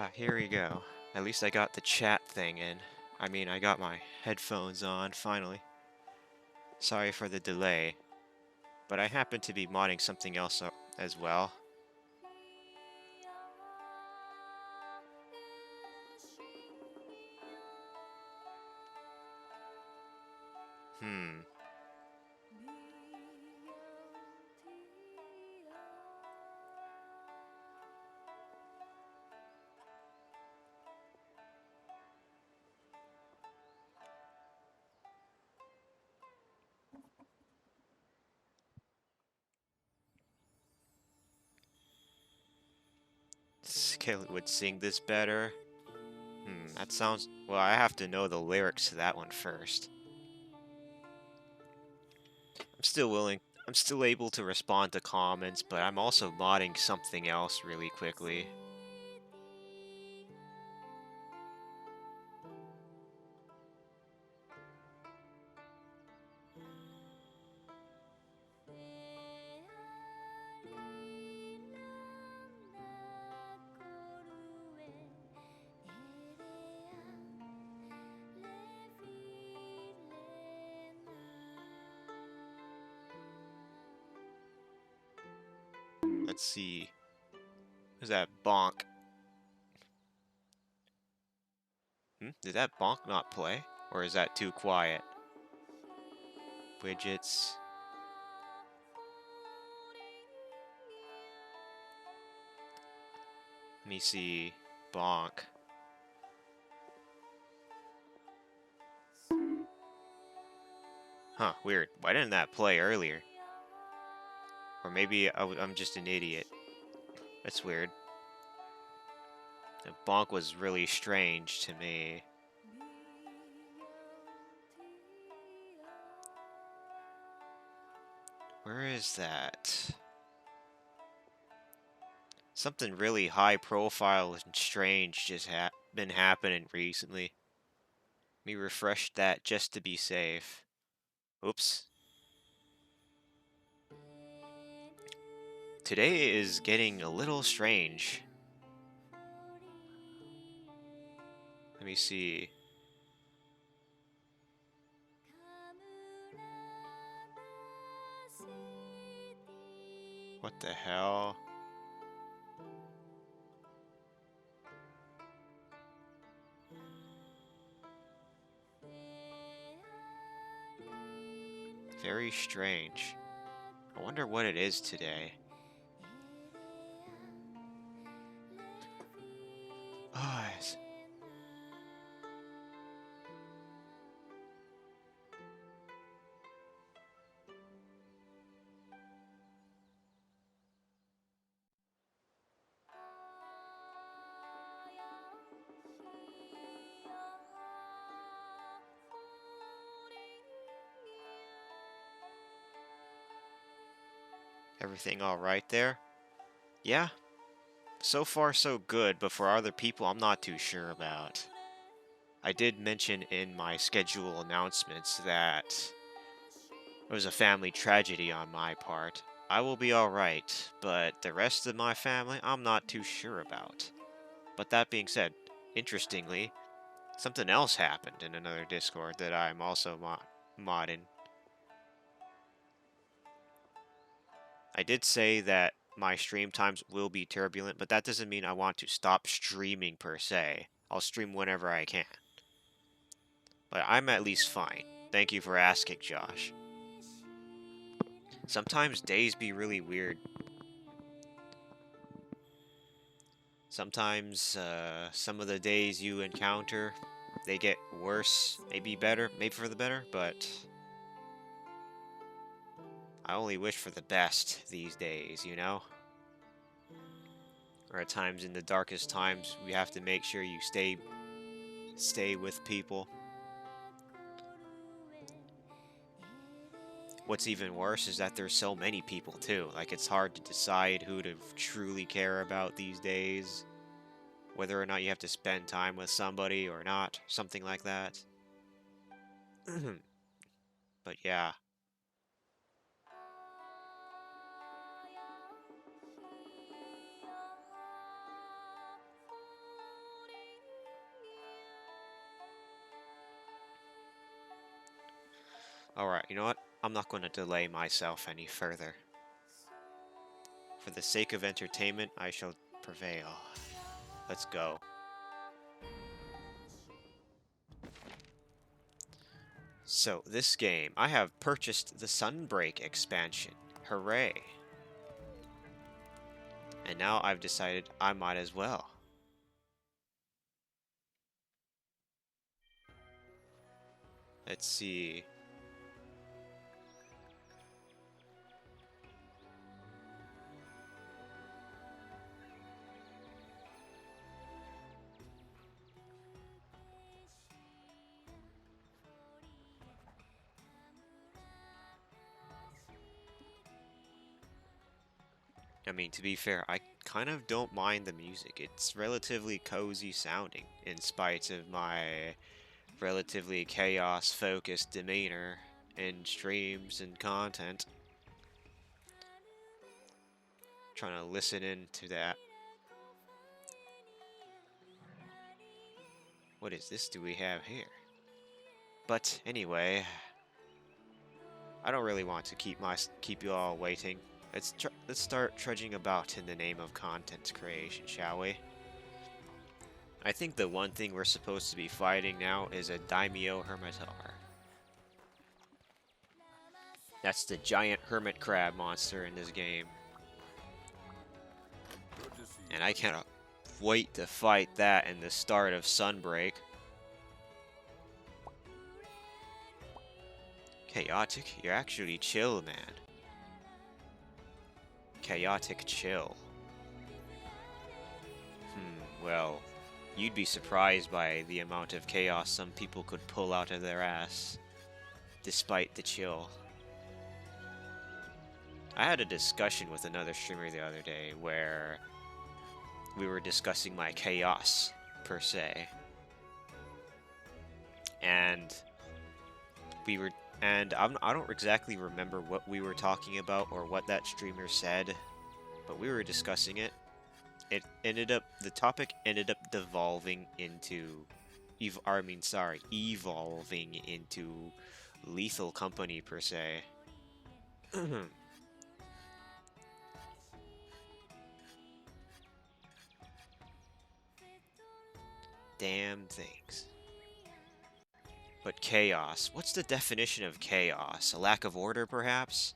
Ah, here we go. At least I got the chat thing in. I mean, I got my headphones on, finally. Sorry for the delay, but I happen to be modding something else as well. Hmm. Scalet would sing this better. That sounds... Well, I have to know the lyrics to that one first. I'm still willing... I'm still able to respond to comments, but I'm also modding something else really quickly. Let's see. Who's that bonk? Did that bonk not play? Or is that too quiet? Widgets. Let me see. Bonk. Huh, weird. Why didn't that play earlier? Or maybe I'm just an idiot. That's weird. The bonk was really strange to me. Where is that? Something really high profile and strange just been happening recently. Let me refresh that just to be safe. Oops. Today is getting a little strange. Let me see. What the hell? Very strange. I wonder what it is today. Eyes. Everything all right there? Yeah, so far so good, but for other people I'm not too sure about. I did mention in my schedule announcements that it was a family tragedy on my part. I will be alright, but the rest of my family I'm not too sure about. But that being said, interestingly, something else happened in another Discord that I'm also modding. I did say that my stream times will be turbulent, but that doesn't mean I want to stop streaming per se. I'll stream whenever I can. But I'm at least fine. Thank you for asking, Josh. Sometimes days be really weird. Sometimes some of the days you encounter, they get worse, maybe better, maybe for the better, but I only wish for the best these days, you know? Or at times in the darkest times, we have to make sure you stay with people. What's even worse is that there's so many people too. Like, it's hard to decide who to truly care about these days. Whether or not you have to spend time with somebody or not. Something like that. But yeah. Alright, you know what? I'm not going to delay myself any further. For the sake of entertainment, I shall prevail. Let's go. So, this game, I have purchased the Sunbreak expansion. Hooray! And now I've decided I might as well. Let's see. I mean, to be fair, I kind of don't mind the music. It's relatively cozy sounding, in spite of my relatively chaos-focused demeanor in streams and content. Trying to listen into that. What is this do we have here? But anyway, I don't really want to keep you all waiting. Let's start trudging about in the name of content creation, shall we? I think the one thing we're supposed to be fighting now is a Daimyo Hermitar. That's the giant hermit crab monster in this game. And I cannot wait to fight that in the start of Sunbreak. Chaotic? You're actually chill, man. Chaotic chill. Well, you'd be surprised by the amount of chaos some people could pull out of their ass, despite the chill. I had a discussion with another streamer the other day where we were discussing my chaos, per se. And I don't exactly remember what we were talking about or what that streamer said, but we were discussing it. The topic ended up evolving into Lethal Company, per se. Damn things. But chaos. What's the definition of chaos? A lack of order, perhaps?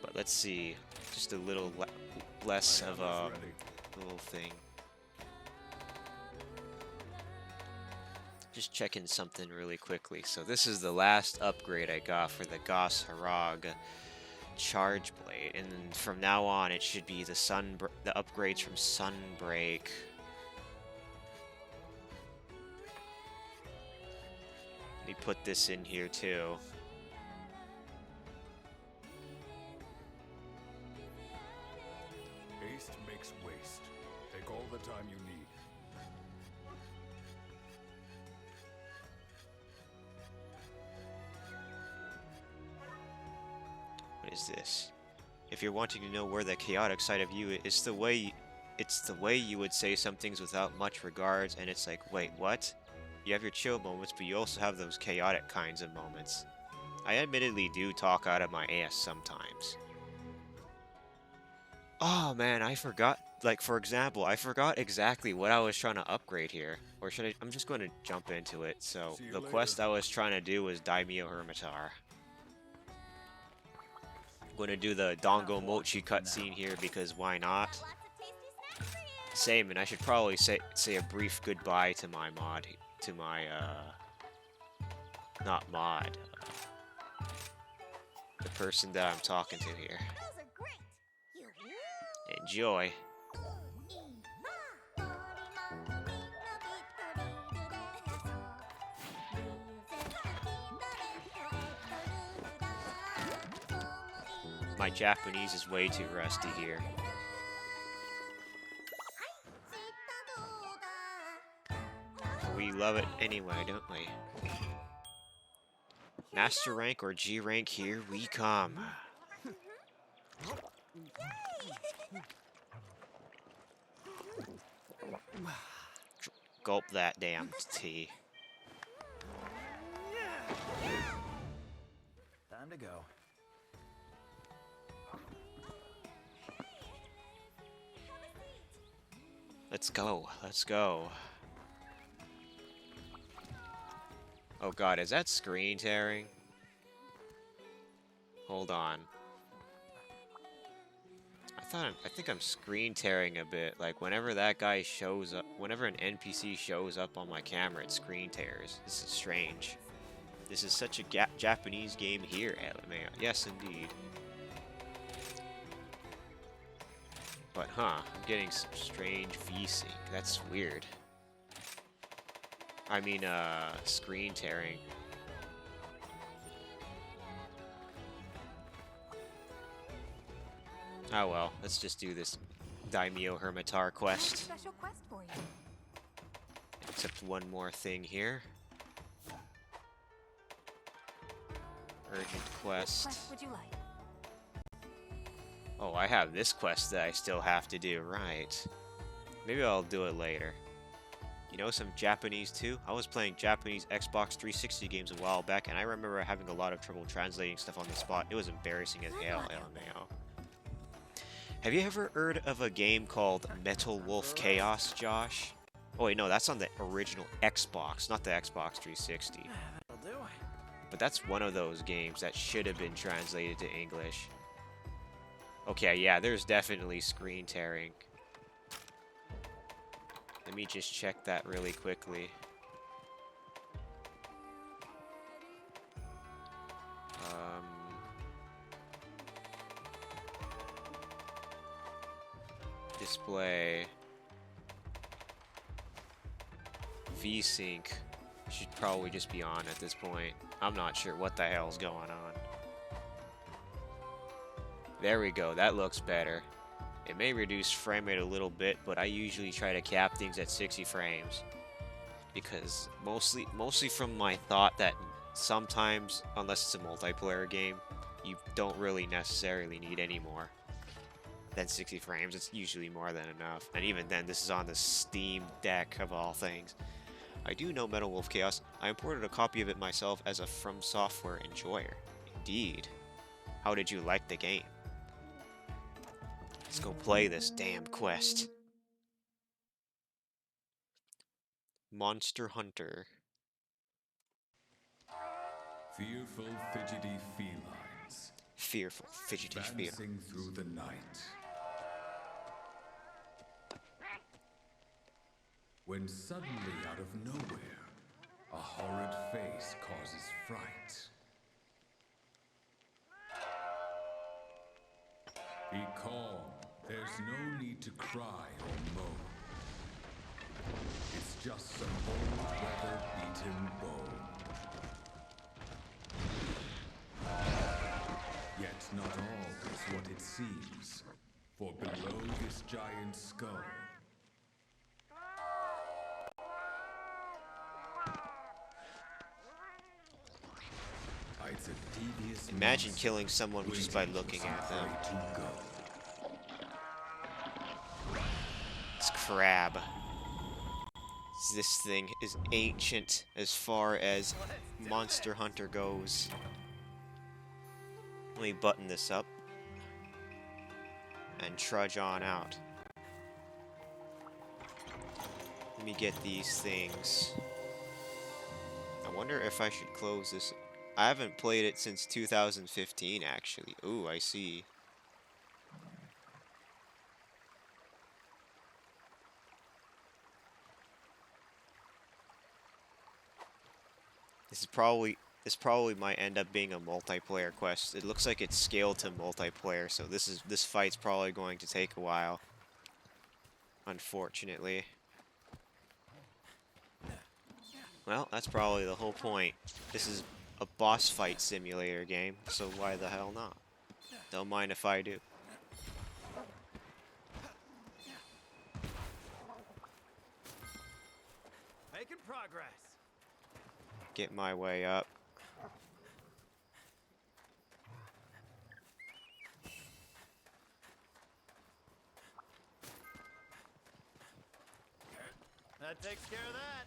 But let's see. Just a little less of a little thing. Just checking something really quickly. So this is the last upgrade I got for the Gos Harag Charge Blade, and then from now on it should be the upgrades from Sunbreak. Let me put this in here too. Haste makes waste. Take all the time you need. What is this? If you're wanting to know where the chaotic side of you is, it's the way you would say some things without much regards, and it's like, wait, what? You have your chill moments, but you also have those chaotic kinds of moments. I admittedly do talk out of my ass sometimes. Oh man, I forgot. Like, for example, I forgot exactly what I was trying to upgrade here. Or should I? I'm just going to jump into it. So, the quest I was trying to do was Daimyo Hermitar. I'm going to do the Dongo Mochi cutscene here because why not? Same, and I should probably say a brief goodbye to my mod. To my, not mod. The person that I'm talking to here. Enjoy. My Japanese is way too rusty here. love it anyway, don't we? Master rank or G rank, here we come. Gulp that damn tea. Time to go. Let's go. Let's go. Oh god, is that screen tearing? Hold on. I think I'm screen tearing a bit. Like whenever that guy shows up, whenever an NPC shows up on my camera, it screen tears. This is strange. This is such a Japanese game here, LMAO. Yes, indeed. But huh, I'm getting some strange V-sync. That's weird. I mean, screen tearing. Oh well, let's just do this Daimyo Hermitar quest. Special quest for you. Except one more thing here. Urgent quest. Which quest would you like? Oh, I have this quest that I still have to do, right. Maybe I'll do it later. You know some Japanese too? I was playing Japanese Xbox 360 games a while back, and I remember having a lot of trouble translating stuff on the spot. It was embarrassing as hell, LMAO. Have you ever heard of a game called Metal Wolf Chaos, Josh? Oh wait, no, that's on the original Xbox, not the Xbox 360. That'll do. But that's one of those games that should have been translated to English. Okay, yeah, there's definitely screen tearing. Let me just check that really quickly. Display. V-Sync should probably just be on at this point. I'm not sure what the hell's going on. There we go, that looks better. It may reduce frame rate a little bit, but I usually try to cap things at 60 frames. Because mostly from my thought that sometimes, unless it's a multiplayer game, you don't really necessarily need any more than 60 frames. It's usually more than enough. And even then, this is on the Steam Deck of all things. I do know Metal Wolf Chaos. I imported a copy of it myself as a From Software enjoyer. Indeed. How did you like the game? Let's go play this damn quest. Monster Hunter. Fearful, fidgety felines. Fearful, fidgety fear. Dancing through the night. When suddenly, out of nowhere, a horrid face causes fright. Be calm. There's no need to cry or moan. It's just some old weather-beaten bone. Yet not all is what it seems, for below this giant skull hides a devious Imagine monster killing someone just by looking at them. waiting to go. It's Crab. This thing is ancient as far as Monster Hunter goes. Let me button this up and trudge on out. Let me get these things. I wonder if I should close this. I haven't played it since 2015, actually. Ooh, I see. This probably might end up being a multiplayer quest. It looks like it's scaled to multiplayer, so this fight's probably going to take a while. Unfortunately. Well, that's probably the whole point. This is a boss fight simulator game, so why the hell not? Don't mind if I do. Making progress. progress. Get my way up. That takes care of that.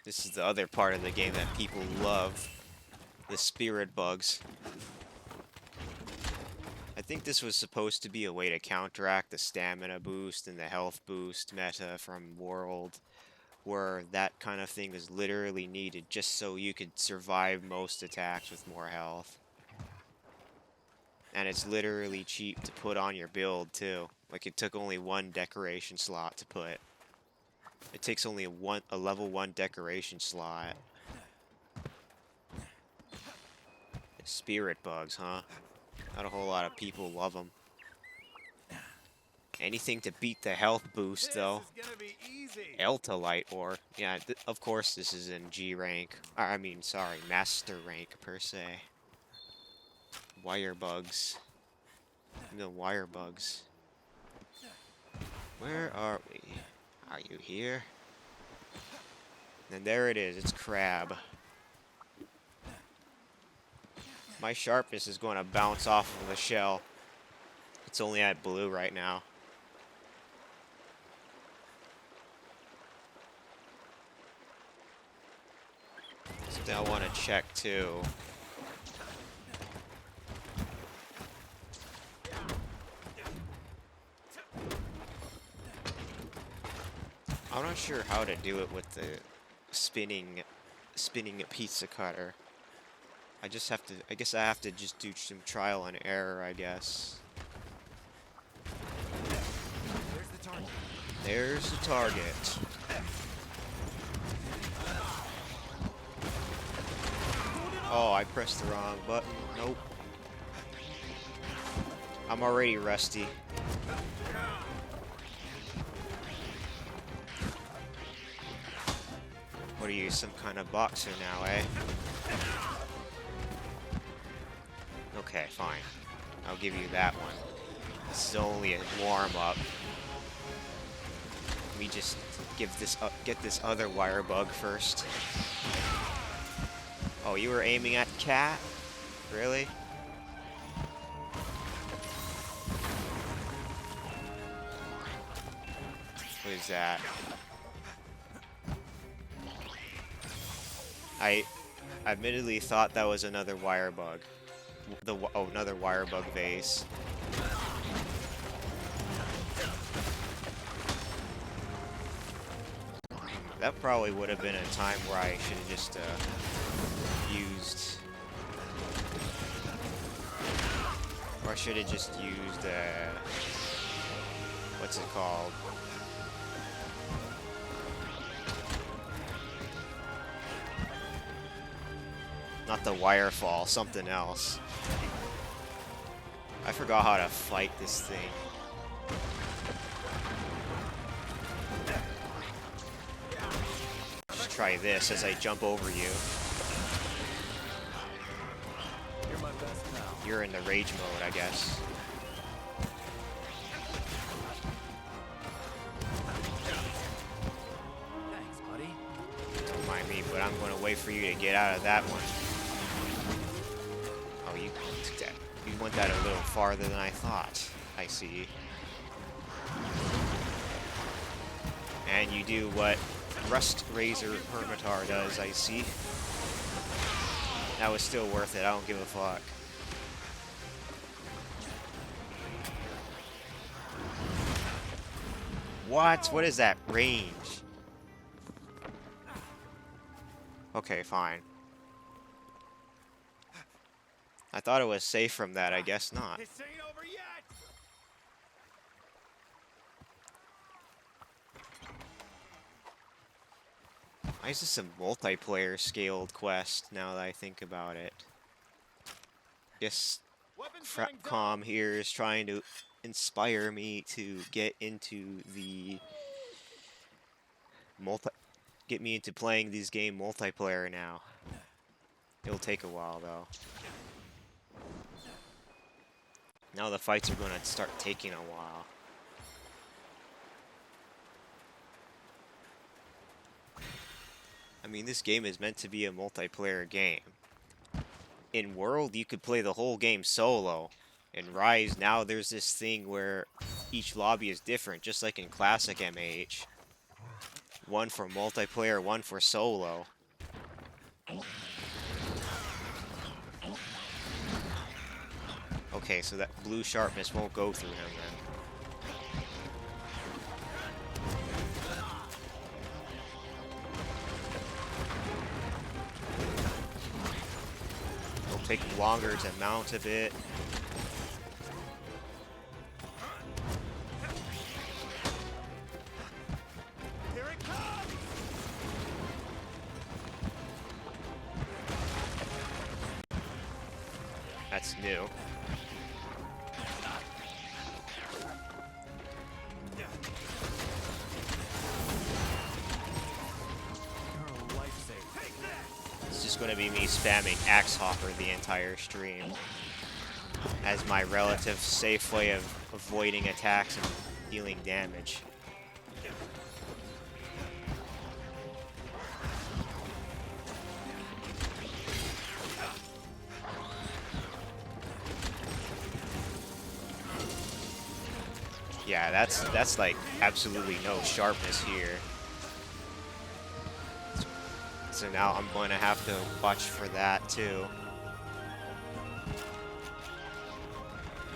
This is the other part of the game that people love. The spirit bugs. I think this was supposed to be a way to counteract the stamina boost and the health boost meta from World, where that kind of thing is literally needed just so you could survive most attacks with more health. And it's literally cheap to put on your build too. Like, it took only one decoration slot to put. It takes only a level 1 decoration slot. Spirit bugs, huh? Not a whole lot of people love them. Anything to beat the health boost, though. This is gonna be easy. Elta Light Ore. Yeah, of course this is in G rank. I mean, sorry, Master rank per se. Wire bugs. No wire bugs. Where are we? Are you here? And there it is. It's Crab. My sharpness is going to bounce off of the shell. It's only at blue right now. Something I want to check too. I'm not sure how to do it with the spinning pizza cutter. I guess I have to just do some trial and error, I guess. There's the target. There's the target. Oh, I pressed the wrong button. Nope. I'm already rusty. What are you, some kind of boxer now, eh? Okay, fine. I'll give you that one. This is only a warm-up. Let me just get this other wire bug first. Oh, you were aiming at Cat? Really? What is that? I admittedly thought that was another wire bug. Another wire bug vase. That probably would have been a time where I should have just used, or I should have just used what's it called? Not the wire fall, something else. I forgot how to fight this thing. Just try this as I jump over you. You're my best pal. You're in the rage mode, I guess. Thanks, buddy. Don't mind me, but I'm going to wait for you to get out of that one. Oh, you took that. You went that a little farther than I thought. I see. And you do what Rust Razor Hermitar does, I see. That was still worth it. I don't give a fuck. What? What is that range? Okay, fine. I thought it was safe from that. I guess not. This ain't over yet. Why is this a multiplayer scaled quest now that I think about it? Guess Weapons Frapcom here is trying to inspire me to get into the get me into playing this game multiplayer now. It'll take a while though. Now the fights are going to start taking a while. I mean, this game is meant to be a multiplayer game. In World, you could play the whole game solo. In Rise, now there's this thing where each lobby is different, just like in Classic MH. One for multiplayer, one for solo. Okay, so that blue sharpness won't go through him then. It'll take longer to mount a bit. Here it comes! That's new. You're a lifesaver. Take that! It's just going to be me spamming Axe Hopper the entire stream as my relative safe way of avoiding attacks and dealing damage. Yeah, that's like absolutely no sharpness here. So now I'm going to have to watch for that too.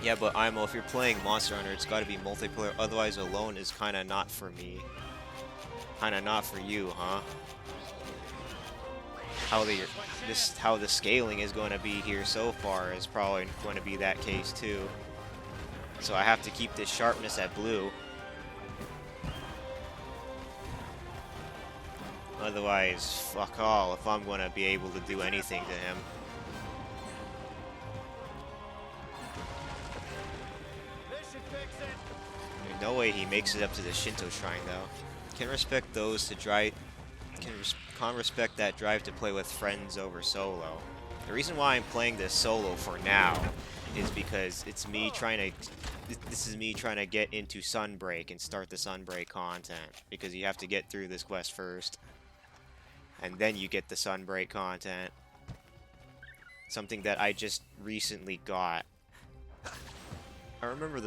Yeah, but Imo, if you're playing Monster Hunter, it's got to be multiplayer. Otherwise, alone is kind of not for me. Kind of not for you, huh? How the scaling is going to be here so far is probably going to be that case too. So I have to keep this sharpness at blue. Otherwise, fuck all if I'm going to be able to do anything to him. This should fix it! There's no way he makes it up to the Shinto Shrine, though. Can respect those to drive. Can't respect that drive to play with friends over solo. The reason why I'm playing this solo for now is because it's me trying to. This is me trying to get into Sunbreak and start the Sunbreak content, because you have to get through this quest first, and then you get the Sunbreak content. Something that I just recently got. I remember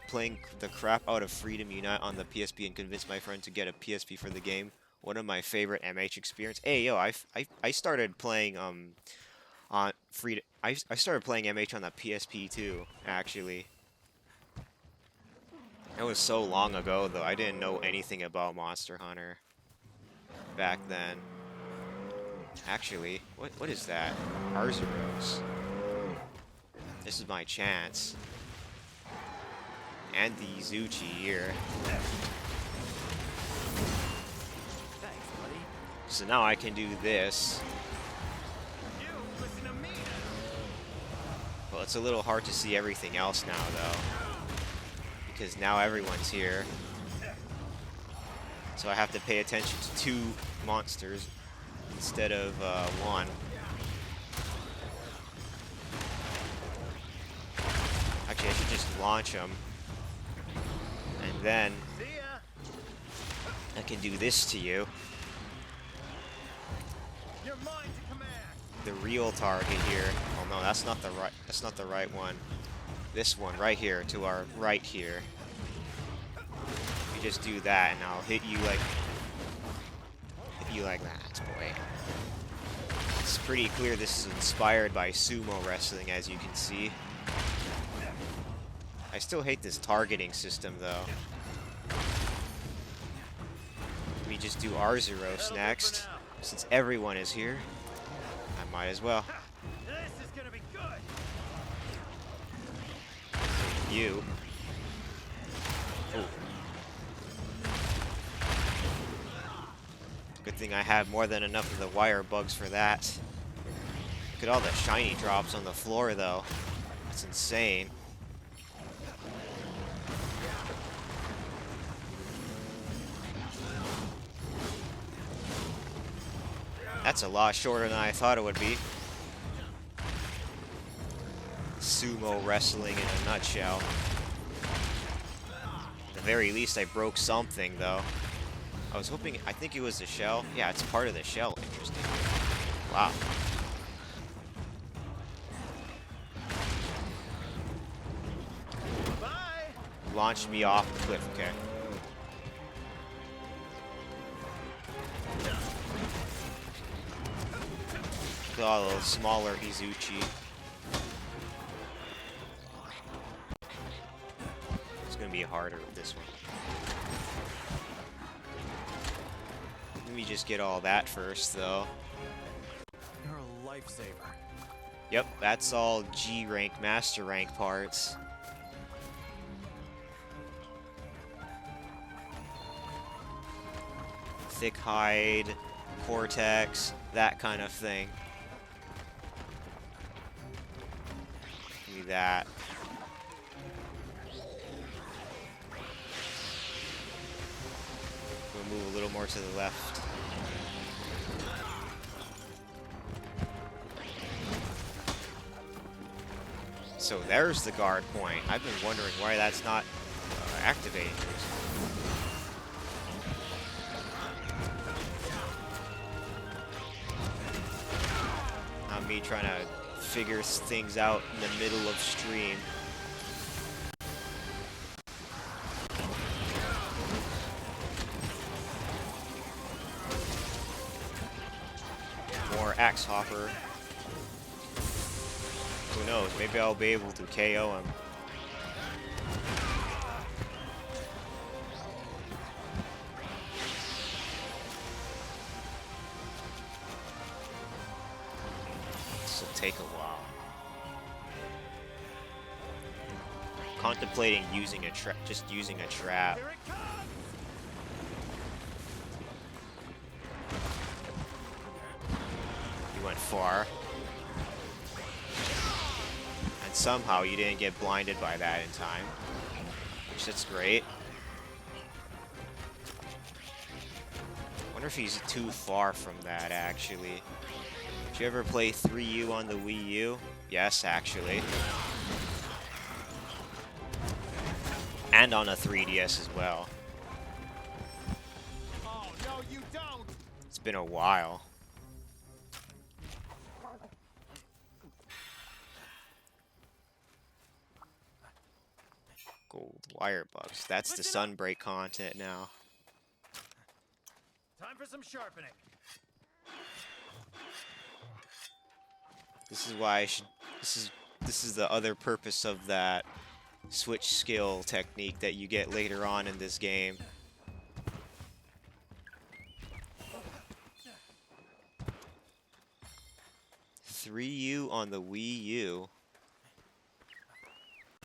playing the crap out of Freedom Unite on the PSP and convinced my friend to get a PSP for the game. One of my favorite MH experience. Hey yo, I started playing on Freedom. I started playing MH on the PSP too, actually. It was so long ago though. I didn't know anything about Monster Hunter back then. Actually, what is that? Arzuros. This is my chance. And the Izuchi here. Thanks, buddy. So now I can do this. You listen to me! Well, it's a little hard to see everything else now, though. Because now everyone's here. So I have to pay attention to two monsters instead of one. Actually, I should just launch them. And then See ya! I can do this to you. You're mine to command! The real target here. Oh no, that's not the right one. This one right here to our right here. You just do that and I'll hit you like that, boy. It's pretty clear this is inspired by sumo wrestling, as you can see. I still hate this targeting system though. Let me just do Arzuros next. Since everyone is here, I might as well. This is gonna be good! You. Ooh. Good thing I have more than enough of the wire bugs for that. Look at all the shiny drops on the floor though. That's insane. That's a lot shorter than I thought it would be. sumo wrestling in a nutshell. At the very least, I broke something, though. I was hoping, I think it was the shell. Yeah, it's part of the shell. Interesting. Wow. Launched me off the cliff, okay. Got a little smaller Izuchi. It's gonna be harder with this one. Let me just get all that first, though. You're a lifesaver. Yep, that's all G rank, master rank parts. Thick hide, cortex, that kind of thing. Give me that. We'll move a little more to the left. So there's the guard point. I've been wondering why that's not activated. Not me trying to figure things out in the middle of stream. More axe hopper. Who knows? Maybe I'll be able to KO him. This will take a while. Contemplating using a trap, just using a trap. Here it comes! You went far. And somehow you didn't get blinded by that in time. Which that's great. Wonder if he's too far from that, actually. Did you ever play 3U on the Wii U? Yes, actually. And on a 3DS as well. Oh, no, you don't! It's been a while. Gold wire bugs. That's the Sunbreak content now. Time for some sharpening. This is why I should. This is the other purpose of that switch skill technique that you get later on in this game. "3U" on the Wii U.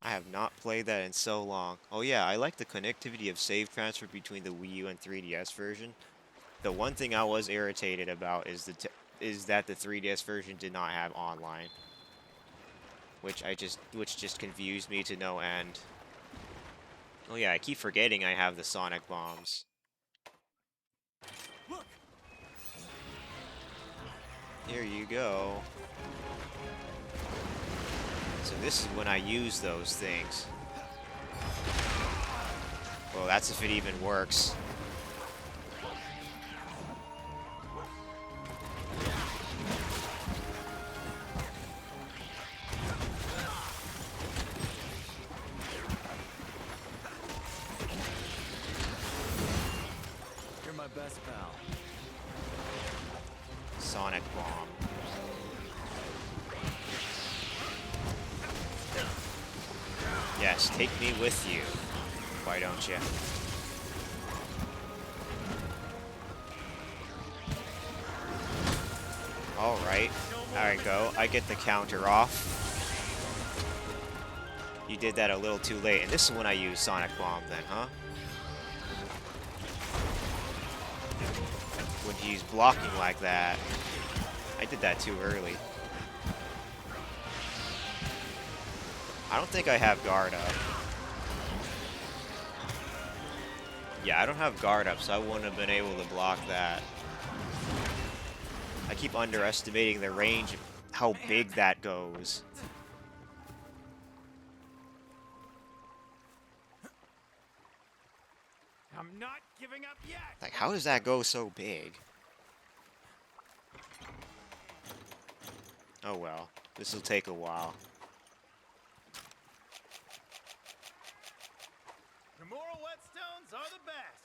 I have not played that in so long. Oh yeah, I like the connectivity of save transfer between the Wii U and 3DS version. The one thing I was irritated about is that the 3DS version did not have online, which just confused me to no end. Oh yeah, I keep forgetting I have the sonic bombs. Look! Here you go. So this is when I use those things. Well, that's if it even works. You're my best pal. Sonic bomb. Yes, take me with you. Why don't you? Alright. There we go. I get the counter off. You did that a little too late. And this is when I use Sonic Bomb then, huh? When he's blocking like that. I did that too early. I don't think I have guard up. Yeah, I don't have guard up, so I wouldn't have been able to block that. I keep underestimating the range of how big that goes. I'm not giving up yet. Like, how does that go so big? Oh well, this will take a while. The moral whetstones are the best.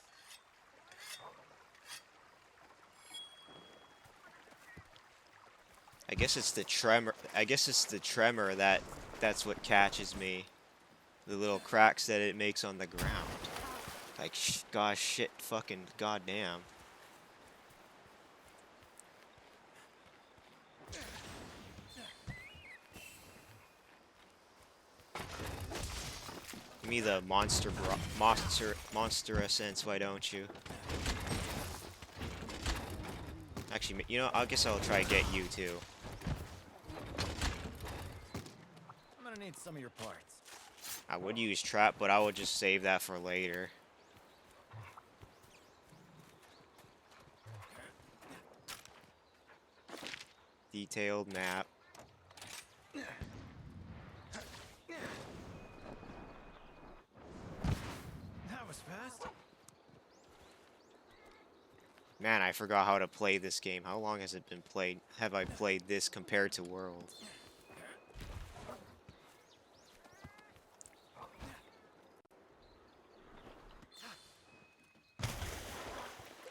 I guess it's the tremor. I guess it's the tremor that's what catches me. The little cracks that it makes on the ground. Like, gosh, shit, fucking goddamn. Give me the monster essence, why don't you? Actually, you know, I guess I'll try to get you too. I'm gonna need some of your parts. I would use trap, but I would just save that for later. Detailed map. That was fast. Man, I forgot how to play this game. How long has it been played? Have I played this compared to World?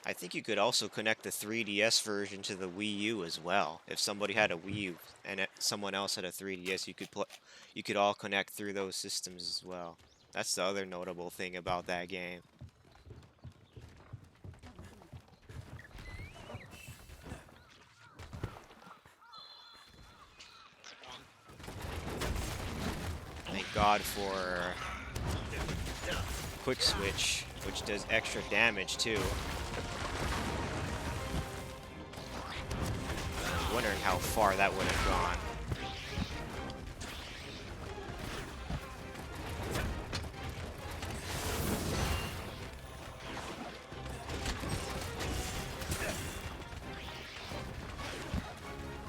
I think you could also connect the 3DS version to the Wii U as well. If somebody had a Wii U and someone else had a 3DS, you could all connect through those systems as well. That's the other notable thing about that game. Thank God for Quick Switch, which does extra damage too. I was wondering how far that would have gone.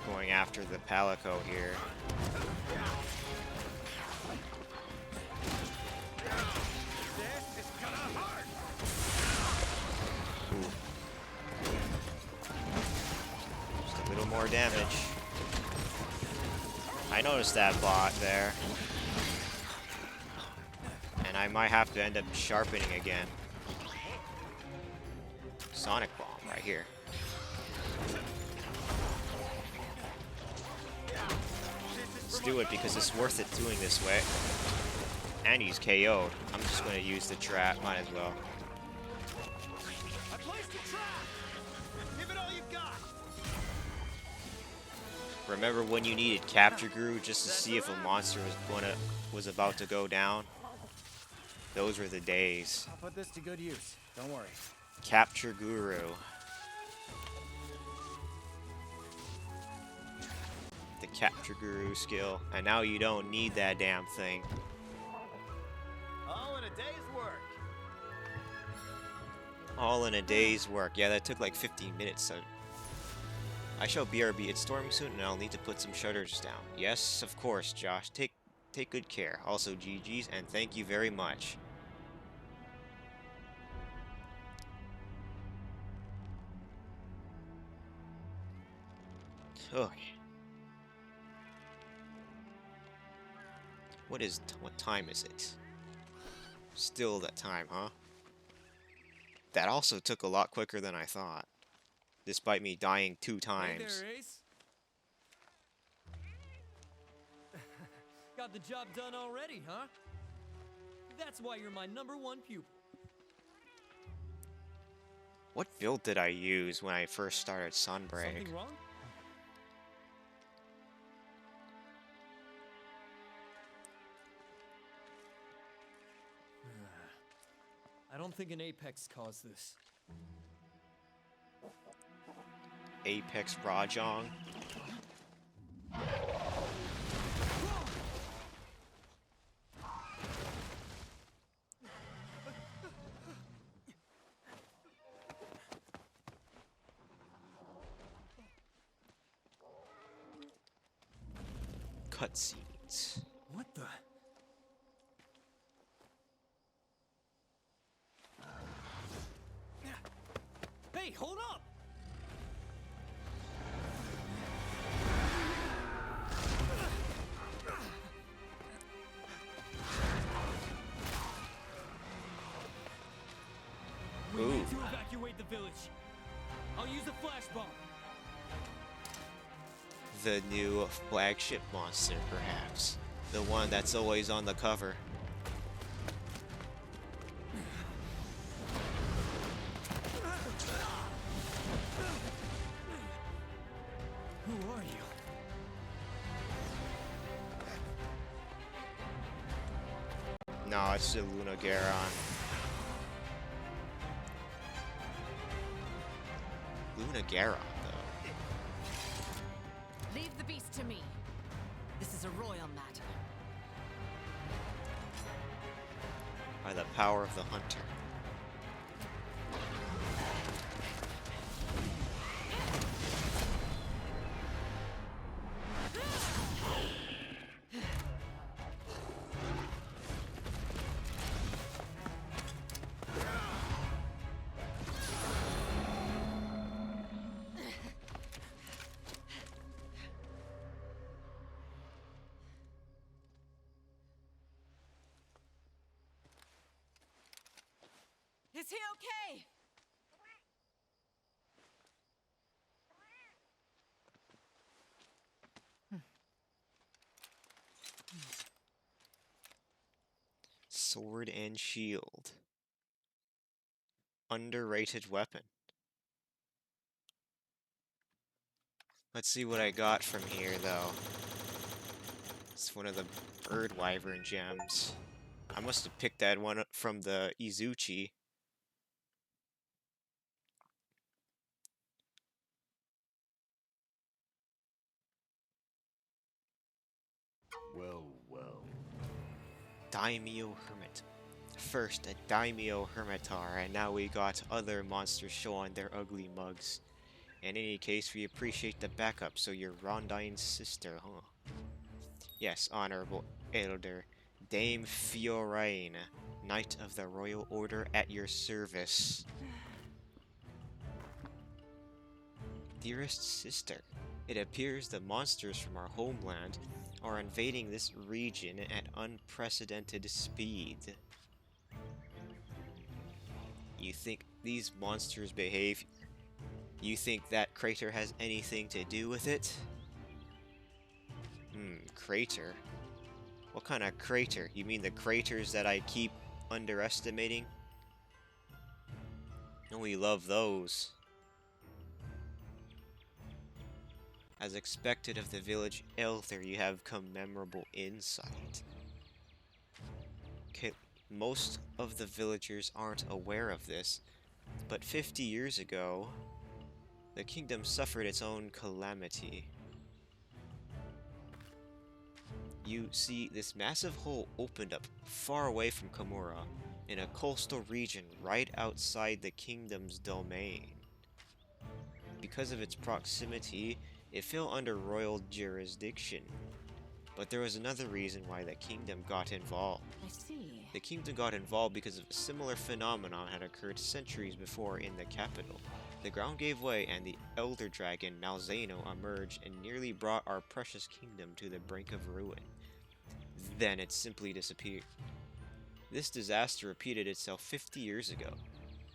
Going after the Palico here. This is gonna hurt. Ooh. Just a little more damage. I noticed that bot there. And I might have to end up sharpening again. Sonic Bomb right here. Let's do it because it's worth it doing this way. And he's KO'd. I'm just going to use the trap. Might as well. I placed a trap. Give it all you've got. Remember when you needed Capture Guru just to see if a monster was about to go down? Those were the days. I'll put this to good use. Don't worry. Capture Guru. The Capture Guru skill. And now you don't need that damn thing. All in a day's work. All in a day's work. Yeah, that took like 15 minutes. So I shall BRB. It's storming soon and I'll need to put some shutters down. Yes, of course, Josh. Take good care. Also, GG's and thank you very much. Okay. What time is it? Still that time, huh? That also took a lot quicker than I thought. Despite me dying 2 times. Hey there, Ace. Got the job done already, huh? That's why you're my #1 pupil. What build did I use when I first started Sunbreak? Something wrong? I don't think an Apex caused this. Apex Rajong? Cutscenes. What the? Hey, hold up! We Ooh. need to evacuate the village. I'll use a flash bomb. The new flagship monster, perhaps. The one that's always on the cover. Who are you? No, it's the Luna Garon. Luna Garon, though. Leave the beast to me. This is a royal matter. By the power of the hunter. Is he okay? Sword and shield. Underrated weapon. Let's see what I got from here, though. It's one of the bird wyvern gems. I must have picked that one up from the Izuchi. Well, well. Daimyo Hermit. First, a Daimyo Hermitar, and now we got other monsters showing their ugly mugs. In any case, we appreciate the backup, so you're Rondine's sister, huh? Yes, honorable elder. Dame Fiorine, Knight of the Royal Order at your service. Dearest sister, it appears the monsters from our homeland are invading this region at unprecedented speed. You think these monsters behave? You think that crater has anything to do with it? Crater? What kind of crater? You mean the craters that I keep underestimating? And we love those. As expected of the village elder, you have memorable insight. Okay, most of the villagers aren't aware of this, but 50 years ago, the kingdom suffered its own calamity. You see, this massive hole opened up far away from Komura, in a coastal region right outside the kingdom's domain. Because of its proximity, it fell under royal jurisdiction. But there was another reason why the kingdom got involved. I see. The kingdom got involved because of a similar phenomenon had occurred centuries before in the capital. The ground gave way and the elder dragon Malzeno emerged and nearly brought our precious kingdom to the brink of ruin. Then it simply disappeared. This disaster repeated itself 50 years ago.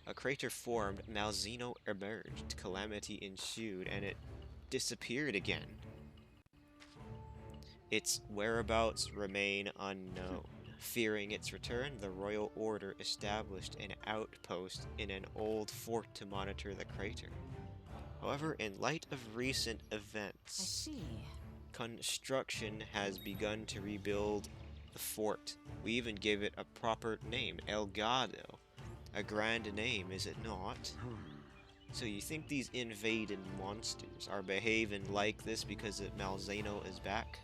A crater formed, Malzeno emerged, calamity ensued, and it disappeared again. Its whereabouts remain unknown. Fearing its return, the royal order established an outpost in an old fort to monitor the crater. However, in light of recent I events, see. construction has begun to rebuild the fort. We even gave it a proper name, El Gado. A grand name, is it not? So you think these invaded monsters are behaving like this because Malzeno is back?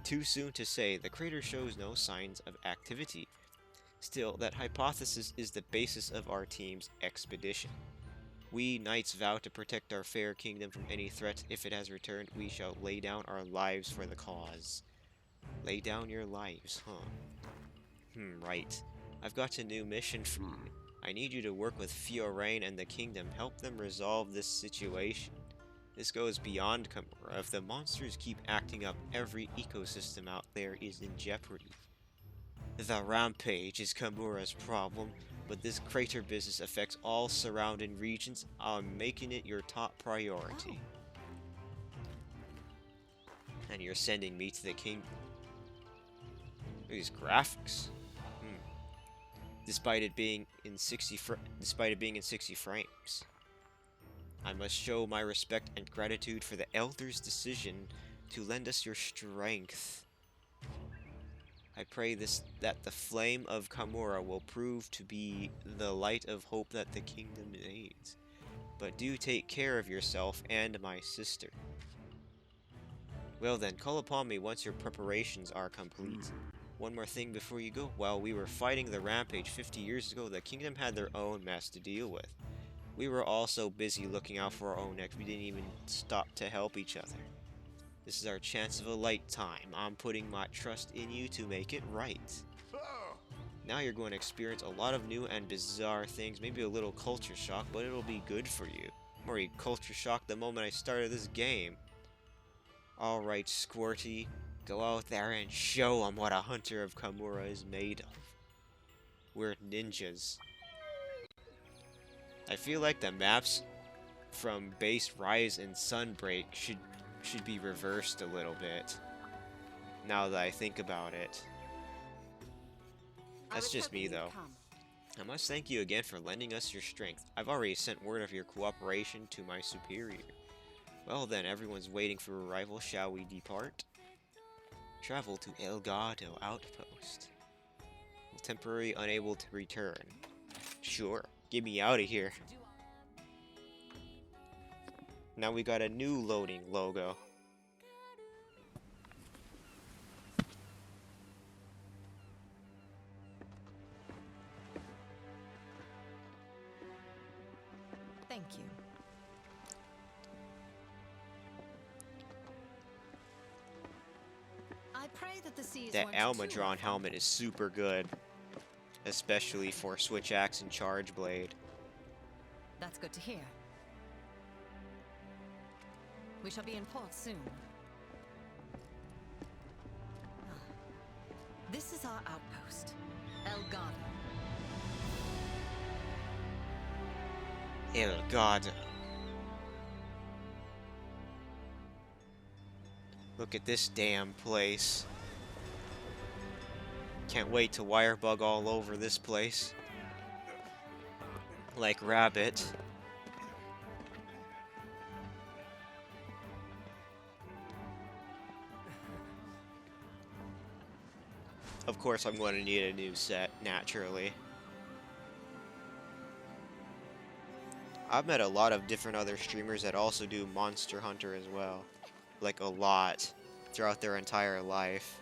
Too soon to say, the crater shows no signs of activity. Still, that hypothesis is the basis of our team's expedition. We knights vow to protect our fair kingdom from any threat. If it has returned, we shall lay down our lives for the cause. Lay down your lives, huh? Right. I've got a new mission for you. I need you to work with Fiorain and the kingdom. Help them resolve this situation. This goes beyond Kamura. If the monsters keep acting up, every ecosystem out there is in jeopardy. The rampage is Kamura's problem, but this crater business affects all surrounding regions. I'm making it your top priority. And you're sending me to the kingdom. These graphics. Despite it being in 60 frames. I must show my respect and gratitude for the Elder's decision to lend us your strength. I pray that the flame of Kamura will prove to be the light of hope that the kingdom needs. But do take care of yourself and my sister. Well then, call upon me once your preparations are complete. One more thing before you go. While we were fighting the rampage 50 years ago, the kingdom had their own mess to deal with. We were all so busy looking out for our own necks, we didn't even stop to help each other. This is our chance of a lifetime. I'm putting my trust in you to make it right. Now you're going to experience a lot of new and bizarre things, maybe a little culture shock, but it'll be good for you. I'm already culture shocked the moment I started this game. Alright, Squirty, go out there and show them what a hunter of Kamura is made of. We're ninjas. I feel like the maps from Base Rise and Sunbreak should be reversed a little bit. Now that I think about it. That's just me though. I must thank you again for lending us your strength. I've already sent word of your cooperation to my superior. Well then, everyone's waiting for arrival. Shall we depart? Travel to Elgato Outpost. Temporarily unable to return. Sure. Get me out of here. Now we got a new loading logo. Thank you. I pray that the seas That weren't too Almadron rough. helmet is super good. Especially for Switch Axe and Charge Blade. That's good to hear. We shall be in port soon. This is our outpost, Elgato. Elgato. Look at this damn place. Can't wait to wirebug all over this place. Like Rabbit. Of course I'm going to need a new set, naturally. I've met a lot of different other streamers that also do Monster Hunter as well. Like a lot. Throughout their entire life.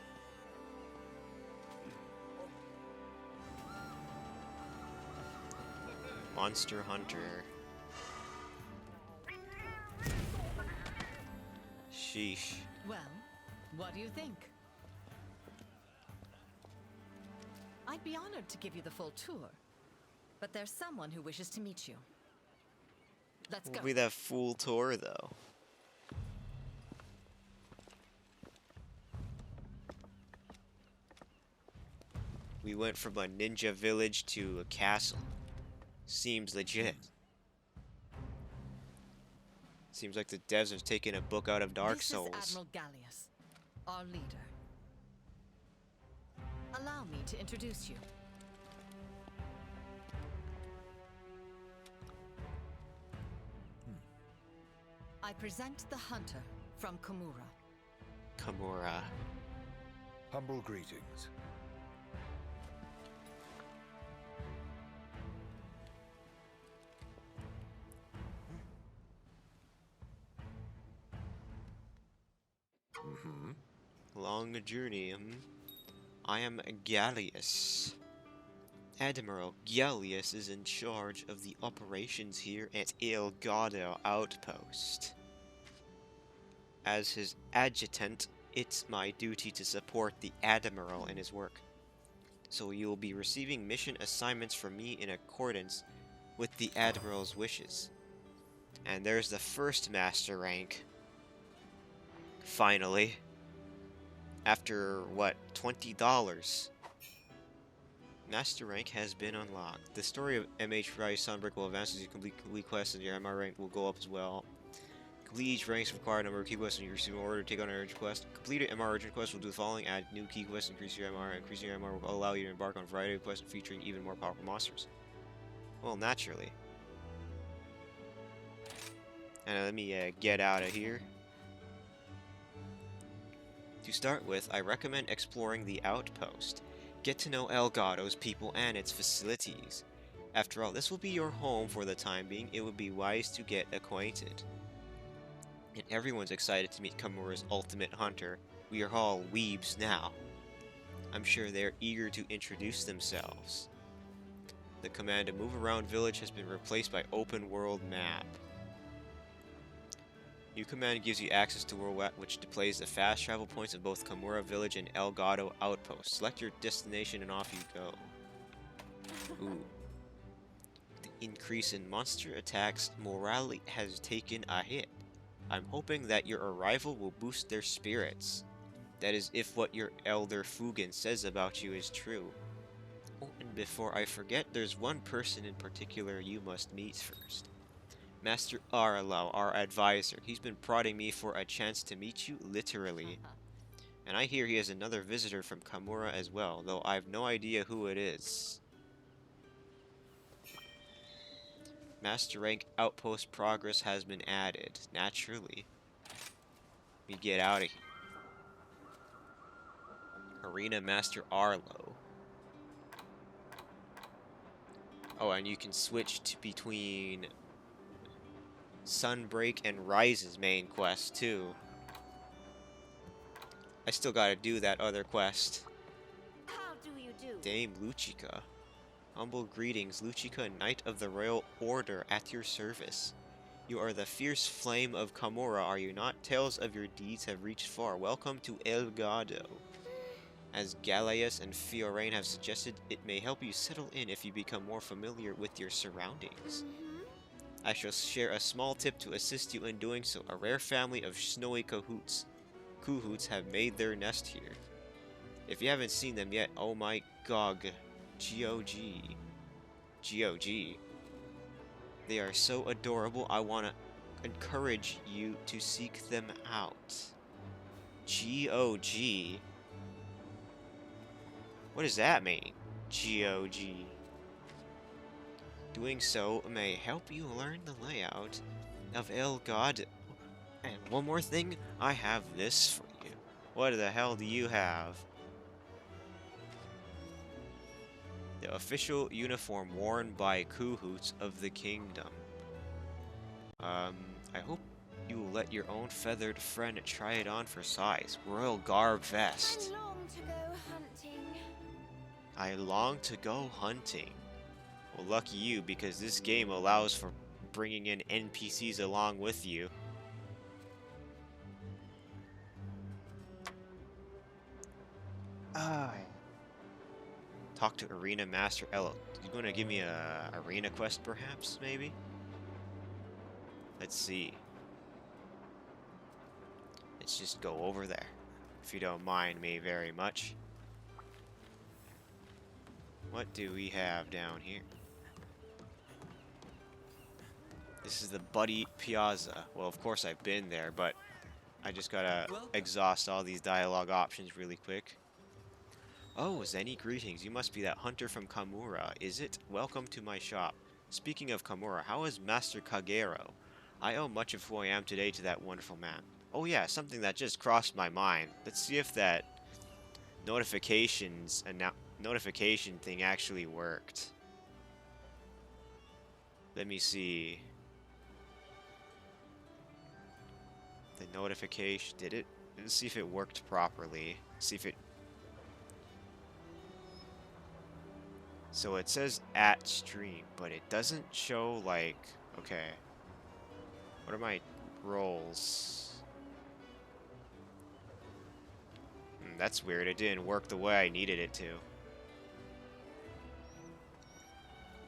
Monster Hunter. Sheesh. Well, what do you think? I'd be honored to give you the full tour, but there's someone who wishes to meet you. Let's go. Will be that full tour though. We went from a ninja village to a castle. Seems legit. Seems like the devs have taken a book out of Dark Souls. This is Admiral Gallius, our leader. Allow me to introduce you. I present the hunter from Kamura. Kamura. Humble greetings. Long journey, I am Gallius. Admiral Gallius is in charge of the operations here at Elgato Outpost. As his adjutant, it's my duty to support the Admiral in his work. So you will be receiving mission assignments from me in accordance with the Admiral's wishes. And there's the first master rank. Finally. After, what, $20? Master rank has been unlocked. The story of MH Rise Sunbreak will advance as you complete quests, and your MR rank will go up as well. Complete each rank's required number of key quests, and you receive an order to take on an urgent quest. Completed MR urgent quest will do the following: add new key quests, increase your MR. Increasing your MR will allow you to embark on a variety of quests featuring even more powerful monsters. Well, naturally. And let me get out of here. To start with, I recommend exploring the outpost. Get to know Elgato's people and its facilities. After all, this will be your home for the time being. It would be wise to get acquainted. And everyone's excited to meet Kamura's ultimate hunter. We are all weebs now. I'm sure they're eager to introduce themselves. The command to move around village has been replaced by open world map. New command gives you access to World Map, which displays the fast travel points of both Kamura Village and Elgato Outpost. Select your destination and off you go. Ooh. The increase in monster attacks morale has taken a hit. I'm hoping that your arrival will boost their spirits. That is, if what your Elder Fugen says about you is true. Oh, and before I forget, there's one person in particular you must meet first. Master Arlo, our advisor. He's been prodding me for a chance to meet you, literally. And I hear he has another visitor from Kamura as well, though I have no idea who it is. Master rank outpost progress has been added, naturally. We get out of here. Arena Master Arlo. Oh, and you can switch between Sunbreak and Rise's main quest, too. I still gotta do that other quest. How do you do? Dame Luchika. Humble greetings, Luchika, Knight of the Royal Order, at your service. You are the fierce flame of Kamura, are you not? Tales of your deeds have reached far. Welcome to Elgado. As Galeas and Fiorain have suggested, it may help you settle in if you become more familiar with your surroundings. I shall share a small tip to assist you in doing so. A rare family of snowy cahoots have made their nest here. If you haven't seen them yet, oh my god, G-O-G. G-O-G. They are so adorable, I want to encourage you to seek them out. G-O-G? What does that mean? G-O-G. Doing so may help you learn the layout of Elgado. And one more thing, I have this for you. What the hell do you have? The official uniform worn by Cahoots of the kingdom. I hope you will let your own feathered friend try it on for size. Royal garb vest. I long to go hunting. I long to go hunting. Well, lucky you, because this game allows for bringing in NPCs along with you. Talk to Arena Master Elo. You gonna give me a arena quest, perhaps? Maybe. Let's see. Let's just go over there, if you don't mind me very much. What do we have down here? This is the Buddy Piazza. Well, of course I've been there, but I just gotta exhaust all these dialogue options really quick. Oh, Zenny, greetings. You must be that hunter from Kamura, is it? Welcome to my shop. Speaking of Kamura, how is Master Kagero? I owe much of who I am today to that wonderful man. Oh yeah, something that just crossed my mind. Let's see if that notification thing actually worked. Let me see. The notification, did it? Let's see if it worked properly. See if it... So it says at stream, but it doesn't show, like... Okay. What are my roles? That's weird. It didn't work the way I needed it to.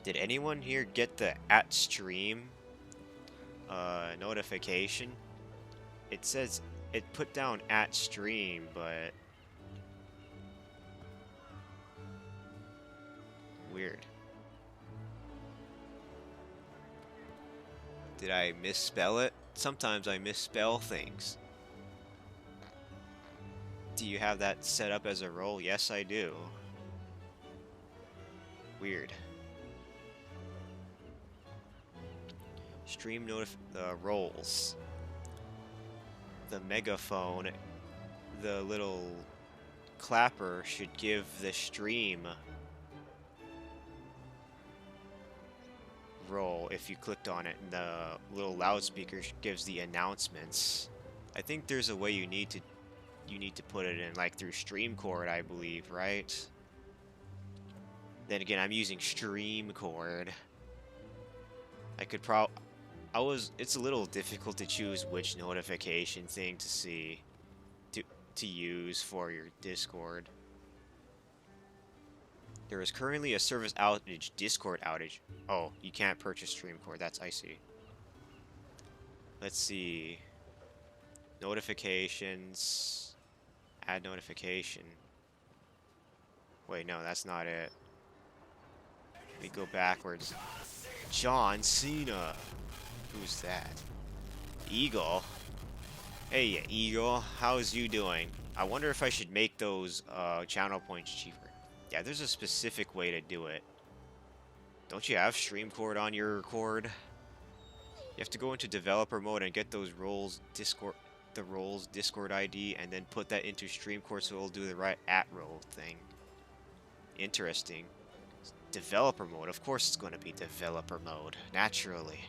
Did anyone here get the at stream notification? It says it put down at stream, but weird. Did I misspell it? Sometimes I misspell things. Do you have that set up as a role? Yes, I do. Weird. Stream roles. The megaphone, the little clapper should give the stream role if you clicked on it, and the little loudspeaker gives the announcements. I think there's a way you need to put it in, like through StreamCord, I believe, right? Then again, I'm using StreamCord. It's a little difficult to choose which notification thing to see to use for your Discord. There is currently a service outage, Discord outage. Oh, you can't purchase StreamCord. That's icy. Let's see. Notifications. Add notification. Wait, no, that's not it. Let me go backwards. John Cena. Who's that? Eagle. Hey, Eagle. How's you doing? I wonder if I should make those channel points cheaper. Yeah, there's a specific way to do it. Don't you have StreamCord on your cord? You have to go into developer mode and get those roles Discord ID, and then put that into StreamCord so it'll do the right @role thing. Interesting. Developer mode. Of course it's going to be developer mode. Naturally.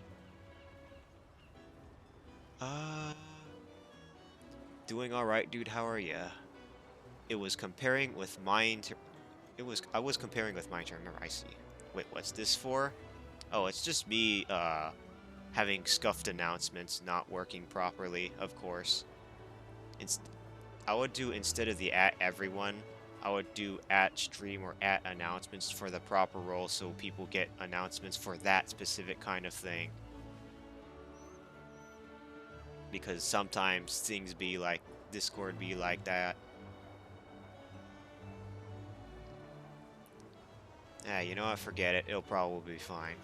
Doing alright, dude. How are ya? I was comparing with mine. I was comparing with mine. Remember, I see. Wait, what's this for? Oh, it's just me having scuffed announcements not working properly, of course. I would do, instead of the @everyone, I would do @stream or @announcements for the proper role, so people get announcements for that specific kind of thing. Because sometimes things be like, Discord be like that. You know what? Forget it. It'll probably be fine.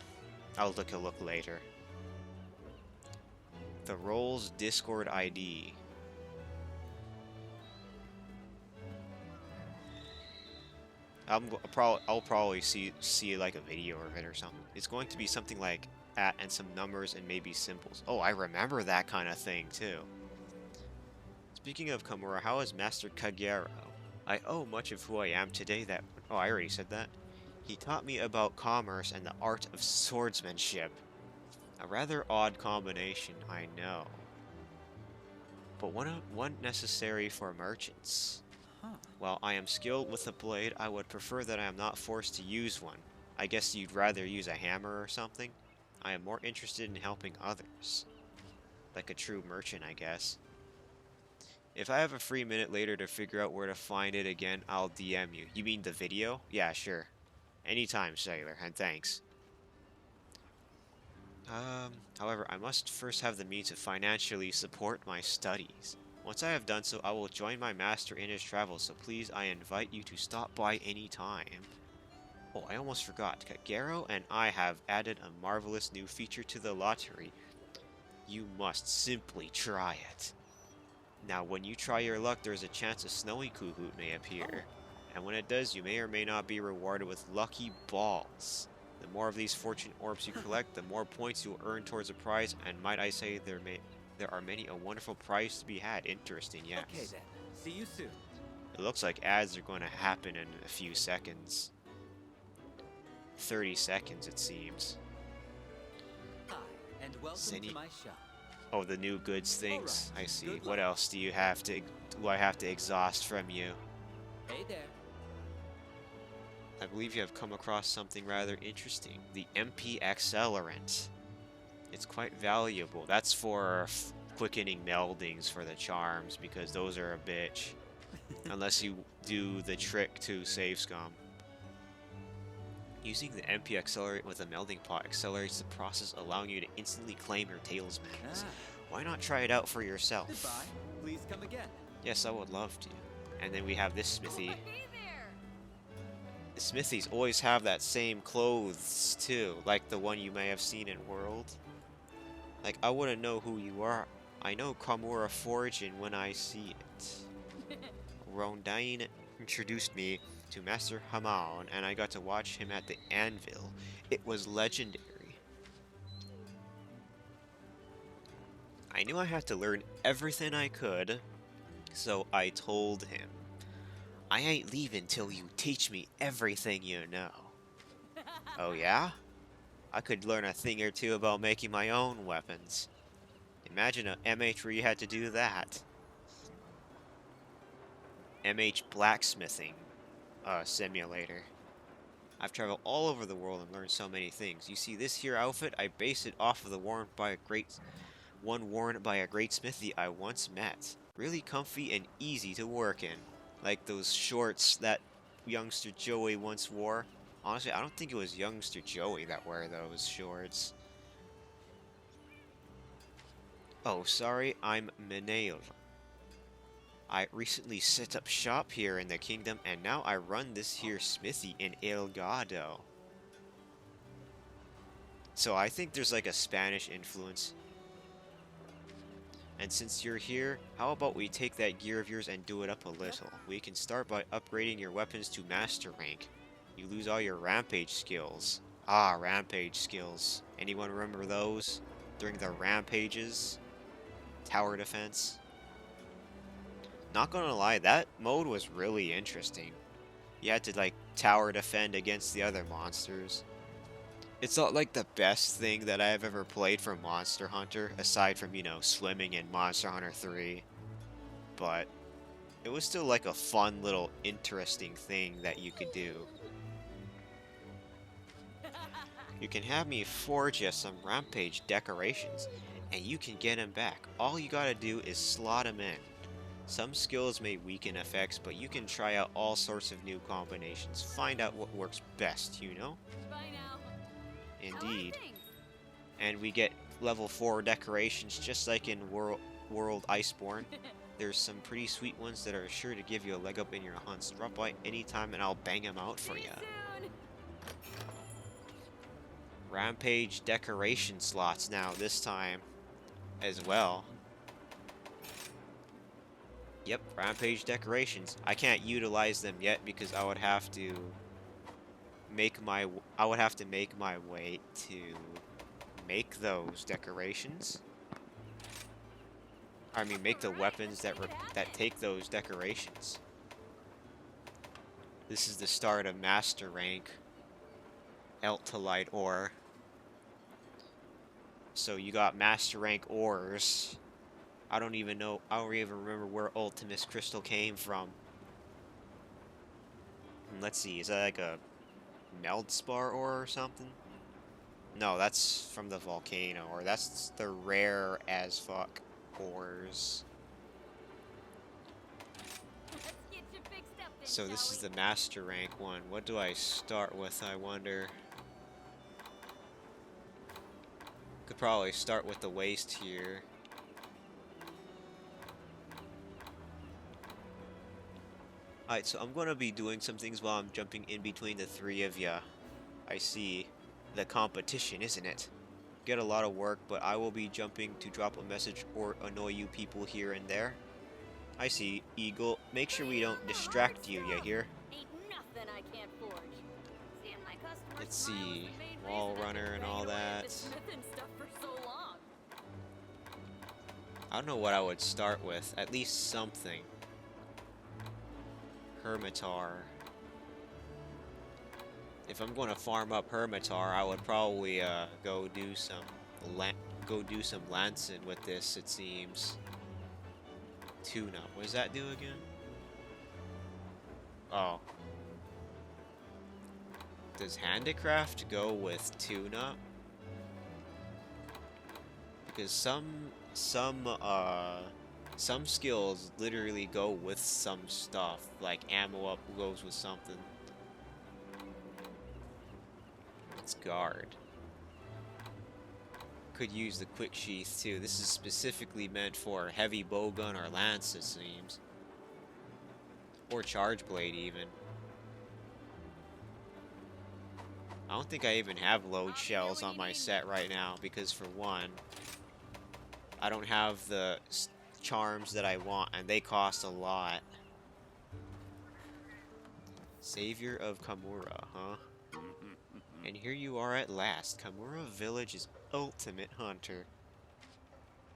I'll take a look later. The roles Discord ID. I'll probably see like a video of it or something. It's going to be something like and some numbers and maybe symbols. Oh, I remember that kind of thing too. Speaking of Kamura, how is Master Kagero? I owe much of who I am today that... Oh, I already said that. He taught me about commerce and the art of swordsmanship. A rather odd combination, I know. But one necessary for merchants. While I am skilled with a blade, I would prefer that I am not forced to use one. I guess you'd rather use a hammer or something? I am more interested in helping others. Like a true merchant, I guess. If I have a free minute later to figure out where to find it again, I'll DM you. You mean the video? Yeah, sure. Anytime, Sailor, and thanks. However, I must first have the means to financially support my studies. Once I have done so, I will join my master in his travels, so please, I invite you to stop by any time. Oh, I almost forgot. Kagero and I have added a marvelous new feature to the lottery. You must simply try it. Now, when you try your luck, there's a chance a snowy Kahoot may appear. And when it does, you may or may not be rewarded with lucky balls. The more of these fortune orbs you collect, the more points you'll earn towards a prize, and might I say, there are many a wonderful prize to be had. Interesting, yes. Okay then. See you soon. It looks like ads are going to happen in a few seconds. 30 seconds, it seems. Hi, and welcome to my shop. Oh, the new goods things. Alright, I see. good What luck. else do I have to exhaust from you? Hey there. I believe you have come across something rather interesting. The MP Accelerant. It's quite valuable. That's for quickening meldings for the charms, because those are a bitch. Unless you do the trick to save scum. Using the MP accelerate with a melting pot accelerates the process, allowing you to instantly claim your talismans. Ah. Why not try it out for yourself? Goodbye. Please come again. Yes, I would love to. And then we have this smithy. Hey there! The smithies always have that same clothes too, like the one you may have seen in World. Like, I wouldn't know who you are. I know Kamura Fortune when I see it. Rondain introduced me to Master Hamon, and I got to watch him at the anvil. It was legendary. I knew I had to learn everything I could, so I told him, I ain't leaving till you teach me everything you know. Oh yeah? I could learn a thing or two about making my own weapons. Imagine a MH where you had to do that. MH blacksmithing simulator. I've traveled all over the world and learned so many things. You see, this here outfit, I based it off of the one worn by a great smithy I once met. Really comfy and easy to work in. Like those shorts that youngster Joey once wore. Honestly, I don't think it was youngster Joey that wore those shorts. Oh, sorry, I'm Menail. I recently set up shop here in the kingdom, and now I run this here smithy in Elgado. So I think there's like a Spanish influence. And since you're here, how about we take that gear of yours and do it up a little? We can start by upgrading your weapons to master rank. You lose all your rampage skills. Ah, rampage skills. Anyone remember those? During the rampages? Tower defense? Not gonna lie, that mode was really interesting. You had to like tower defend against the other monsters. It's not like the best thing that I've ever played for Monster Hunter, aside from, you know, swimming in Monster Hunter 3. But it was still like a fun little interesting thing that you could do. You can have me forge you some rampage decorations, and you can get them back. All you gotta do is slot them in. Some skills may weaken effects, but you can try out all sorts of new combinations. Find out what works best, you know? Bye now. Indeed. And we get level 4 decorations just like in World Iceborne. There's some pretty sweet ones that are sure to give you a leg up in your hunts. Drop by anytime and I'll bang them out for you. Rampage decoration slots now this time as well. Yep, rampage decorations. I can't utilize them yet because I would have to make my way to make those decorations. I mean, make the weapons that take those decorations. This is the start of master rank Eltalite ore. So you got master rank ores. I don't even remember where Ultimus Crystal came from. Let's see, is that like a Meldspar ore or something? No, that's from the volcano, or that's the rare as fuck ores. So this is the master rank one. What do I start with, I wonder? Could probably start with the waist here. Alright, so I'm going to be doing some things while I'm jumping in between the three of ya. I see the competition, isn't it? Get a lot of work, but I will be jumping to drop a message or annoy you people here and there. I see, Eagle. Make sure we don't distract you, you hear? Ain't nothing I can't forge. Seeing my customers Let's smile is see, the main wall reason I've runner been and banging all away at that. this smithing stuff for so long. I don't know what I would start with. At least something. Hermitar. If I'm going to farm up Hermitar, I would probably go do some lancing with this. It seems. Tuna. What does that do again? Oh. Does handicraft go with tuna? Because some skills literally go with some stuff, like ammo up goes with something. its guard. Could use the quick sheath too. This is specifically meant for heavy bowgun or lance, it seems. Or charge blade even. I don't think I even have load shells on my set right now because for one, I don't have the charms that I want and they cost a lot. Savior of Kamura, huh? And here you are at last, Kamura Village's ultimate hunter.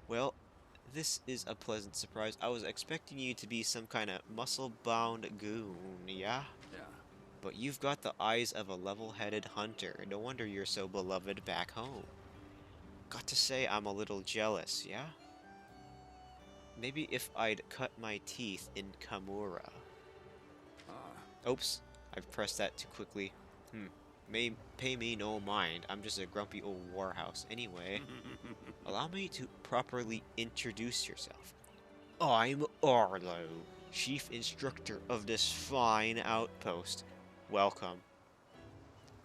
Well, this is a pleasant surprise. I was expecting you to be some kind of muscle-bound goon, yeah? Yeah. But you've got the eyes of a level-headed hunter. No wonder you're so beloved back home. Got to say, I'm a little jealous, yeah? Maybe if I'd cut my teeth in Kamura. Oops, I pressed that too quickly. Pay me no mind. I'm just a grumpy old warhouse. Anyway, allow me to properly introduce yourself. I'm Arlo, chief instructor of this fine outpost. Welcome.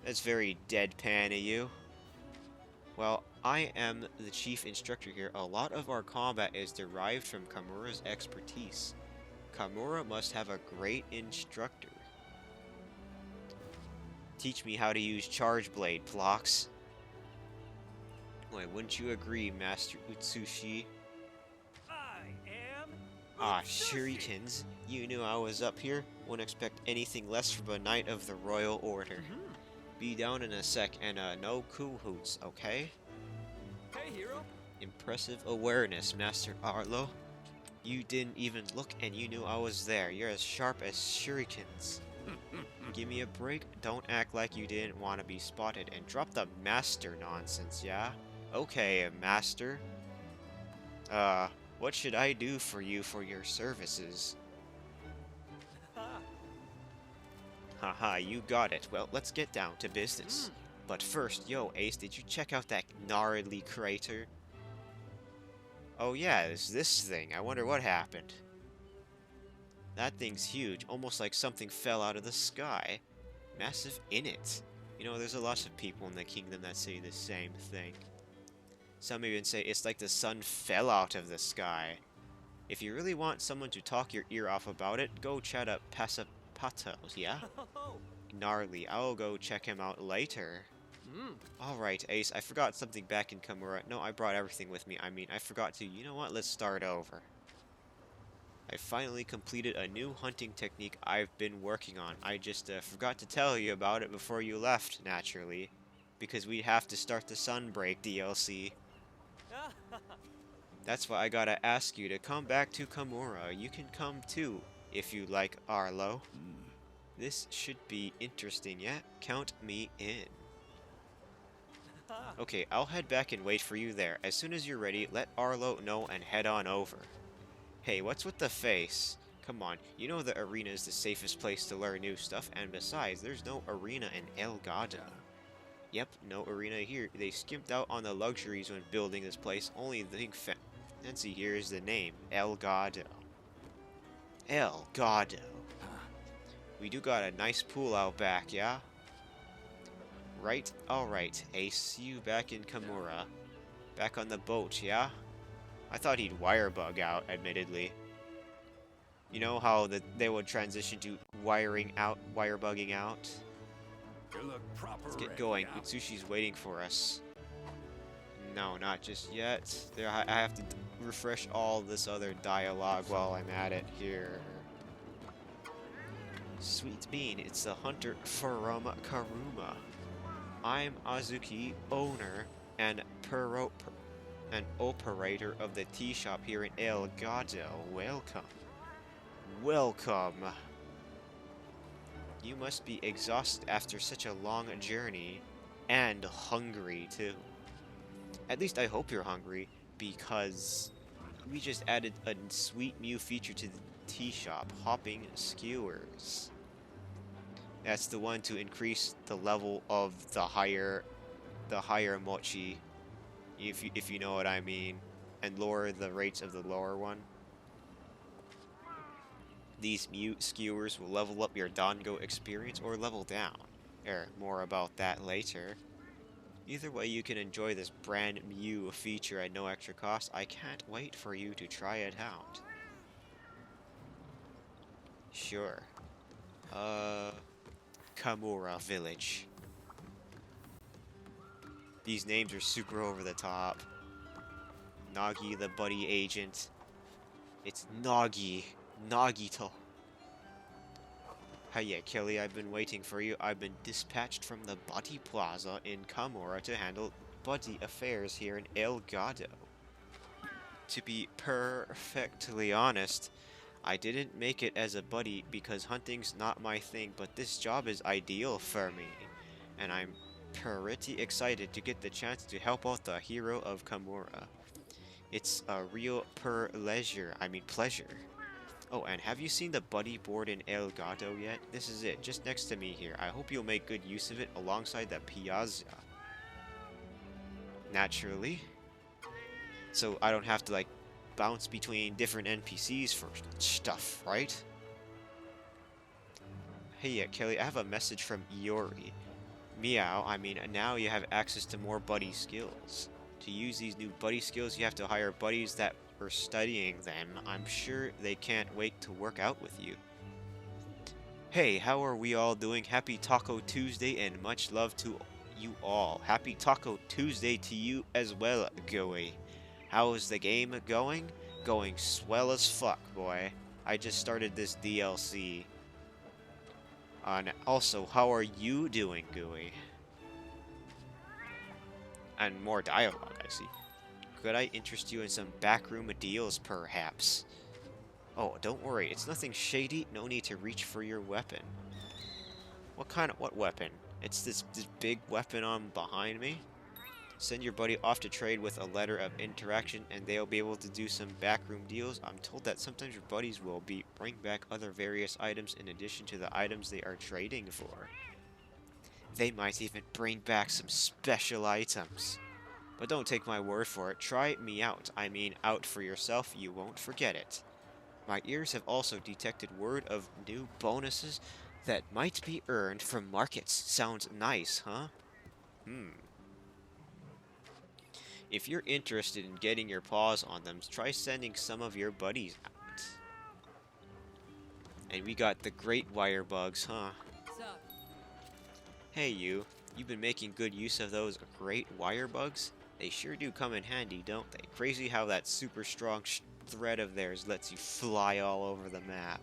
That's very deadpan of you. Well, I am the chief instructor here. A lot of our combat is derived from Kamura's expertise. Kamura must have a great instructor. Teach me how to use Charge Blade, Phlox. Why, wouldn't you agree, Master Utsushi? I am. Ah, Utsushi. shurikens. You knew I was up here. Wouldn't expect anything less from a knight of the Royal Order. Be down in a sec, and no cahoots, okay? Hey, hero. Impressive awareness, Master Arlo. You didn't even look and you knew I was there. You're as sharp as shurikens. Give me a break. Don't act like you didn't want to be spotted and drop the master nonsense, yeah? Okay, master. What should I do for you for your services? Haha, you got it. Well, let's get down to business. But first, yo, Ace, did you check out that gnarly crater? Oh yeah, it's this thing. I wonder what happened. That thing's huge, almost like something fell out of the sky. Massive in it. You know, there's a lot of people in the kingdom that say the same thing. Some even say it's like the sun fell out of the sky. If you really want someone to talk your ear off about it, go chat up Pasapatos, yeah? Gnarly, I'll go check him out later. Alright, Ace, I forgot something back in Kamura. No, I brought everything with me. I mean, I forgot to. You know what? Let's start over. I finally completed a new hunting technique I've been working on. I just forgot to tell you about it before you left, naturally. Because we'd have to start the Sunbreak DLC. That's why I gotta ask you to come back to Kamura. You can come too, if you like, Arlo. This should be interesting, yeah? Count me in. Okay, I'll head back and wait for you there. As soon as you're ready, let Arlo know and head on over. Hey, what's with the face? Come on, you know the arena is the safest place to learn new stuff, and besides, there's no arena in El Gado. Yep, no arena here. They skimped out on the luxuries when building this place. Only the thing fancy here is the name, El Gado. El Gado. We do got a nice pool out back, yeah? Right? Alright, Ace, see you back in Kamura. Back on the boat, yeah? I thought he'd wire bug out, admittedly. You know how they would transition to wire bugging out? You look proper. Let's get ready, going. yeah? Utsushi's waiting for us. No, not just yet. I have to refresh all this other dialogue while I'm at it here. Sweet bean, it's the hunter from Karuma. I'm Azuki, owner and operator of the tea shop here in El Gado. Welcome. Welcome. You must be exhausted after such a long journey, and hungry too. At least I hope you're hungry, because we just added a sweet new feature to the tea shop, hopping skewers. That's the one to increase the level of the higher mochi, if you know what I mean, and lower the rates of the lower one. These mute skewers will level up your Dango experience or level down. More about that later. Either way, you can enjoy this brand new feature at no extra cost. I can't wait for you to try it out. Sure. Kamura Village. These names are super over the top. Nagi the buddy agent. It's Nagi. Nagito. Hiya, Kelly, I've been waiting for you. I've been dispatched from the Buddy Plaza in Kamura to handle buddy affairs here in El Gado. To be perfectly honest, I didn't make it as a buddy because hunting's not my thing, but this job is ideal for me. And I'm pretty excited to get the chance to help out the hero of Kamura. It's a real pleasure. Oh, and have you seen the buddy board in El Gato yet? This is it, just next to me here. I hope you'll make good use of it alongside the piazza. Naturally. So I don't have to, like, bounce between different NPCs for stuff, right? Hey, yeah, Kelly, I have a message from Iori. Meow, now you have access to more buddy skills. To use these new buddy skills, you have to hire buddies that are studying them. I'm sure they can't wait to work out with you. Hey, how are we all doing? Happy Taco Tuesday and much love to you all. Happy Taco Tuesday to you as well, Goey. How is the game going? Going swell as fuck, boy. I just started this DLC. And also, how are you doing, Gooey? And more dialogue, I see. Could I interest you in some backroom deals, perhaps? Oh, don't worry, it's nothing shady. No need to reach for your weapon. What weapon? It's this big weapon on behind me? Send your buddy off to trade with a letter of interaction, and they'll be able to do some backroom deals. I'm told that sometimes your buddies will bring back other various items in addition to the items they are trading for. They might even bring back some special items. But don't take my word for it. Try me out. Out for yourself. You won't forget it. My ears have also detected word of new bonuses that might be earned from markets. Sounds nice, huh? If you're interested in getting your paws on them, try sending some of your buddies out. And we got the great wire bugs, huh? What's up? Hey you, you've been making good use of those great wire bugs? They sure do come in handy, don't they? Crazy how that super strong thread of theirs lets you fly all over the map.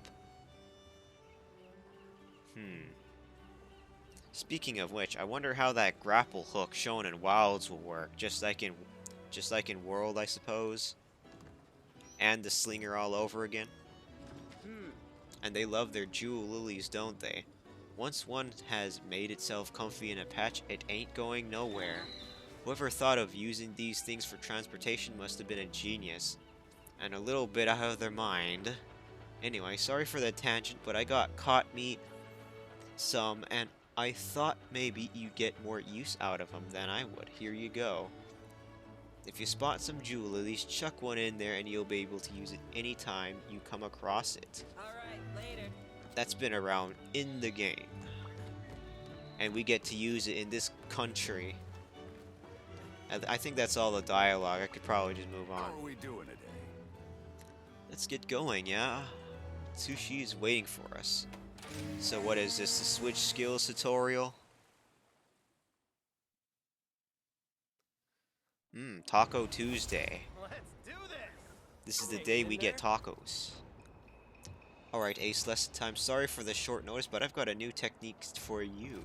Speaking of which, I wonder how that grapple hook shown in Wilds will work, just like in World, I suppose. And the slinger all over again. And they love their jewel lilies, don't they? Once one has made itself comfy in a patch, it ain't going nowhere. Whoever thought of using these things for transportation must have been a genius. And a little bit out of their mind. Anyway, sorry for the tangent, but I got caught me some, and I thought maybe you'd get more use out of them than I would. Here you go. If you spot some jewel lilies, chuck one in there and you'll be able to use it anytime you come across it. Alright, later. That's been around in the game. And we get to use it in this country. I think that's all the dialogue. I could probably just move on. How are we doing today? Let's get going, yeah? Sushi is waiting for us. So what is this, the Switch skills tutorial? Taco Tuesday. Let's do this! This is the day we get tacos. Alright, Ace, lesson time. Sorry for the short notice, but I've got a new technique for you.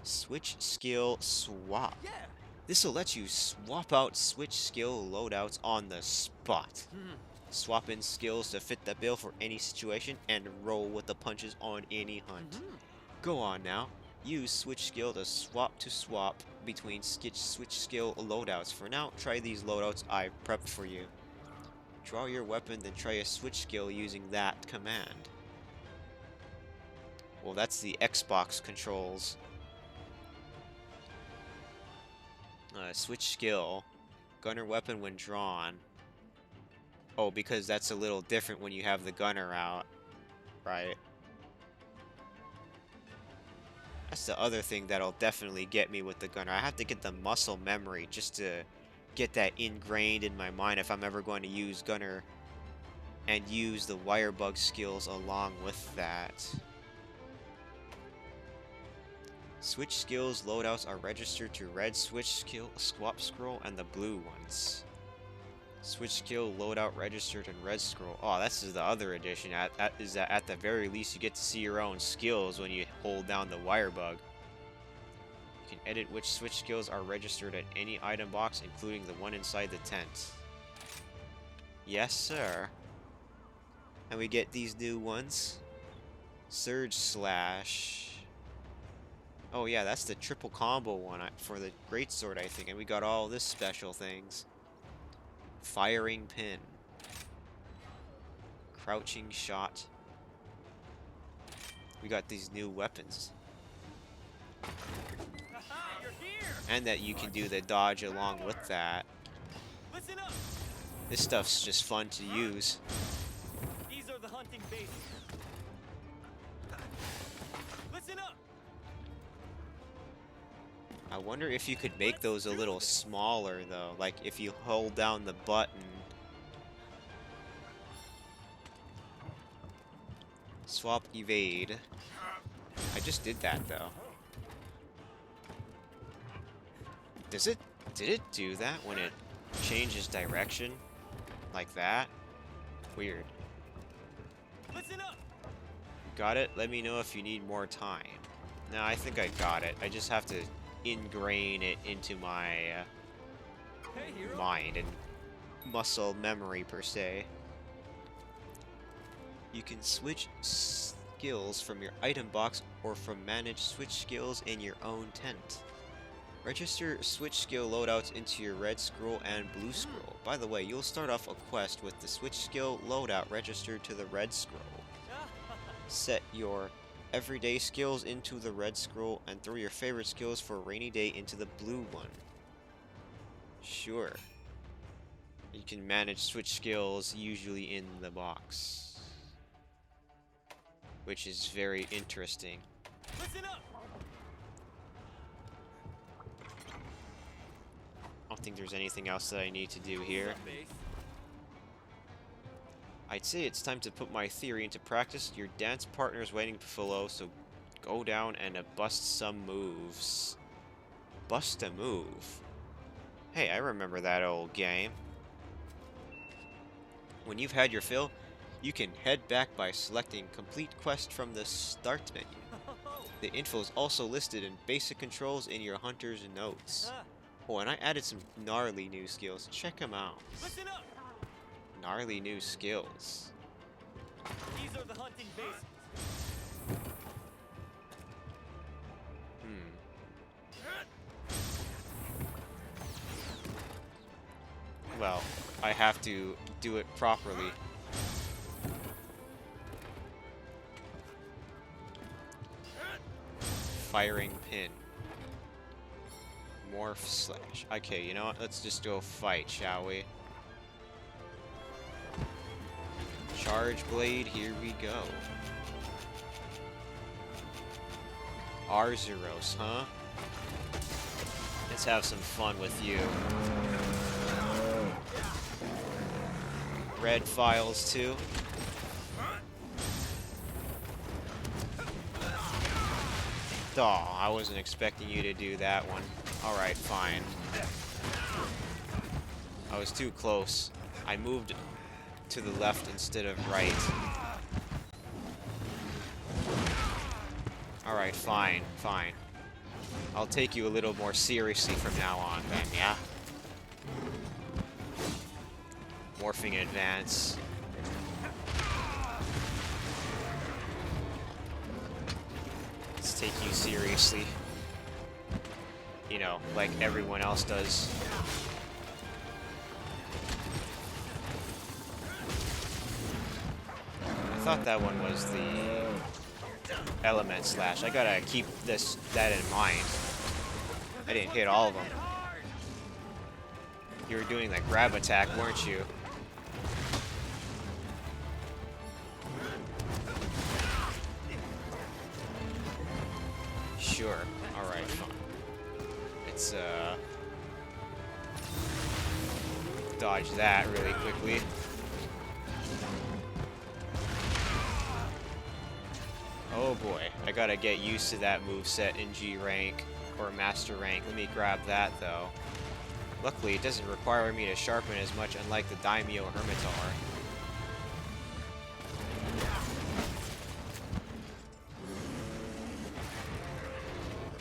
Switch skill swap. Yeah! This'll let you swap out switch skill loadouts on the spot. Swap in skills to fit the bill for any situation and roll with the punches on any hunt. Go on now. Use switch skill to swap between switch skill loadouts. For now, try these loadouts I've prepped for you. Draw your weapon, then try a switch skill using that command. Well, that's the Xbox controls. Switch skill. Gunner weapon when drawn. Oh, because that's a little different when you have the gunner out. Right. That's the other thing that'll definitely get me with the gunner. I have to get the muscle memory just to get that ingrained in my mind if I'm ever going to use gunner and use the wire bug skills along with that. Switch skills loadouts are registered to red switch skill swap scroll and the blue ones. Switch skill loadout registered in red scroll. Oh, this is the other addition. Is that at the very least you get to see your own skills when you hold down the wire bug. You can edit which switch skills are registered at any item box, including the one inside the tent. Yes, sir. And we get these new ones. Surge Slash. Oh yeah, that's the triple combo one for the greatsword, I think. And we got all this special things. Firing Pin. Crouching Shot. We got these new weapons. You're here! And that you can do the dodge along with that. Listen up! This stuff's just fun to use. These are the hunting bases. Listen up! I wonder if you could make those a little smaller though, like if you hold down the button. Swap evade. I just did that though. Did it do that when it changes direction? Like that? Weird. Listen up! Got it? Let me know if you need more time. No, I think I got it. I just have to ingrain it into my Hey, hero. mind and muscle memory per se. You can switch skills from your item box or from manage switch skills in your own tent. Register switch skill loadouts into your red scroll and blue scroll. By the way, you'll start off a quest with the switch skill loadout registered to the red scroll. Set your everyday skills into the red scroll and throw your favorite skills for a rainy day into the blue one. Sure. You can manage switch skills usually in the box, which is very interesting. Listen up! I don't think there's anything else that I need to do here. What's up, base? I'd say it's time to put my theory into practice. Your dance partner is waiting below, so go down and bust some moves. Bust a move. Hey, I remember that old game. When you've had your fill, you can head back by selecting Complete Quest from the Start menu. The info is also listed in basic controls in your hunter's notes. Oh, and I added some gnarly new skills. Check them out. Listen up! Gnarly new skills. These are the hunting bases. Well, I have to do it properly. Firing Pin. Morph Slash. Okay, you know what? Let's just go fight, shall we? Charge Blade, here we go. Arzuros, huh? Let's have some fun with you. Red Files, too. Aw, I wasn't expecting you to do that one. Alright, fine. I was too close. I moved to the left instead of right. Alright, fine, fine. I'll take you a little more seriously from now on then, yeah? Morphing Advance. Let's take you seriously. You know, like everyone else does. I thought that one was the Element Slash. I gotta keep that in mind. I didn't hit all of them. You were doing the grab attack, weren't you? Sure. Alright, fine. Let's, dodge that really quickly. Oh boy, I gotta get used to that moveset in G rank, or Master rank. Let me grab that, though. Luckily, it doesn't require me to sharpen as much, unlike the Daimyo Hermitar.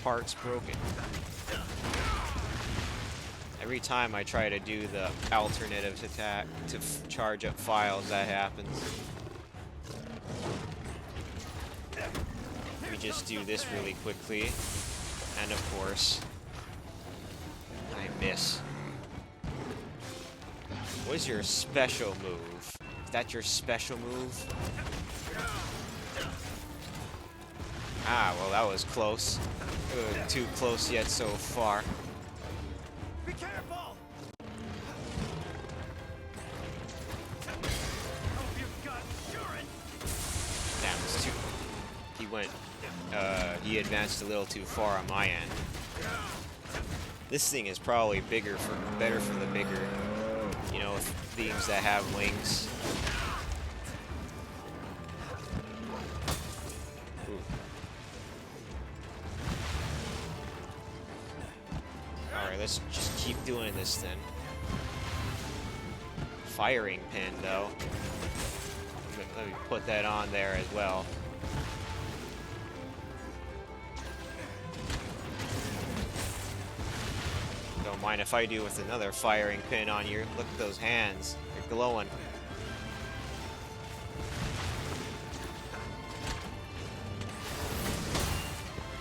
Parts broken. Every time I try to do the alternative attack to charge up files, that happens. We just do this really quickly, and of course, I miss. What is your special move? Is that your special move? Ah, well, that was close. Too close yet so far. Be careful! Hope you've got insurance! Damn, it's too. He went. He advanced a little too far on my end. This thing is probably better for the bigger, you know, things that have wings. Alright, let's just keep doing this then. Firing pin, though. Let me put that on there as well. Don't mind if I do with another firing pin on you. Look at those hands. They're glowing.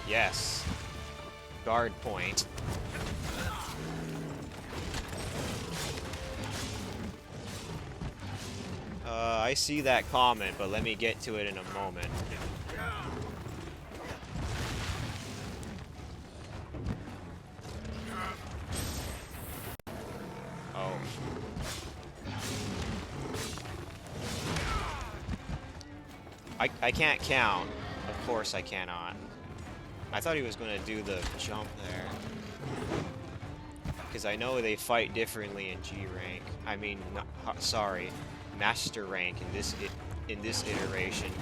Yes. Guard point. I see that comment, but let me get to it in a moment. Oh. I can't count. Of course I cannot. I thought he was going to do the jump there. Because I know they fight differently in G rank. I mean, sorry, Master rank in this iteration.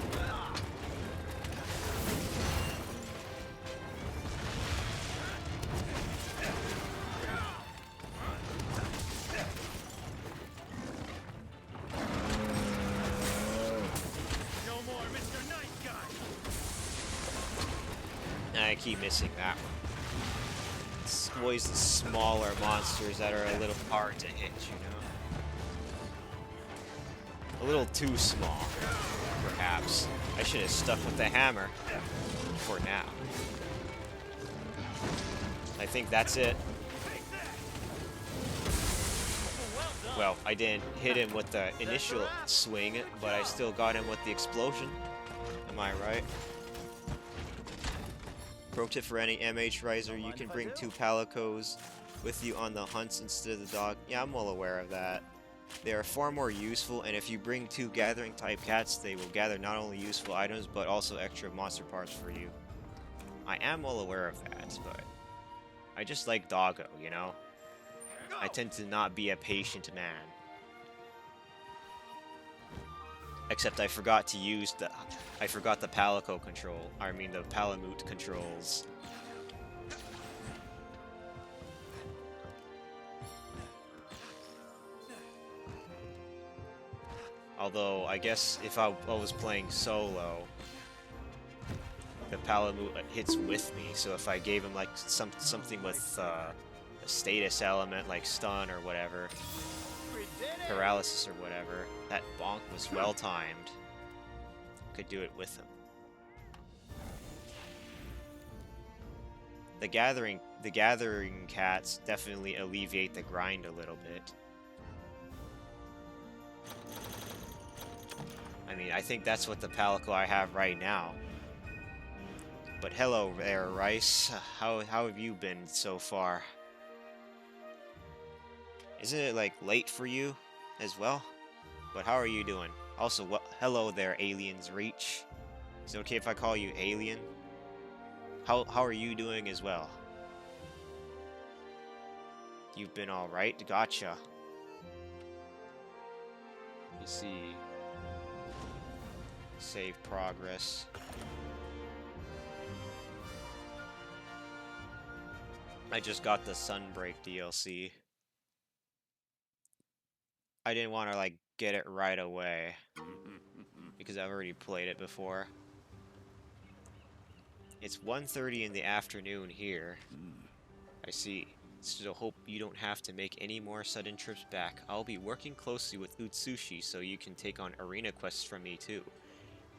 No more Mr. Nice Guy! I keep missing that one. It's always the smaller monsters that are a little hard to hit, you know? A little too small, perhaps. I should have stuck with the hammer for now. I think that's it. Well, I didn't hit him with the initial swing, but I still got him with the explosion. Am I right? Pro tip for any MH riser, you can bring 2 palicos with you on the hunts instead of the dog. Yeah, I'm well aware of that. They are far more useful, and if you bring 2 gathering type cats, they will gather not only useful items, but also extra monster parts for you. I am well aware of that, but I just like doggo, you know? I tend to not be a patient man. Except I forgot to use the... I forgot the palico control. I mean the palamute controls. Although, I guess if I was playing solo, the palamute hits with me, so if I gave him like something with a status element like stun or whatever, paralysis or whatever, that bonk was well timed. Could do it with him. The gathering cats definitely alleviate the grind a little bit. I mean, I think that's what the palico I have right now. But hello there, Rice. How have you been so far? Isn't it like late for you as well? But how are you doing? Also, hello there, Aliens Reach. Is it okay if I call you Alien? How are you doing as well? You've been all right. Gotcha. You see. Save progress. I just got the Sunbreak DLC. I didn't want to like get it right away because I've already played it before. It's 1:30 in the afternoon here. I see. So hope you don't have to make any more sudden trips back. I'll be working closely with Utsushi so you can take on arena quests from me too.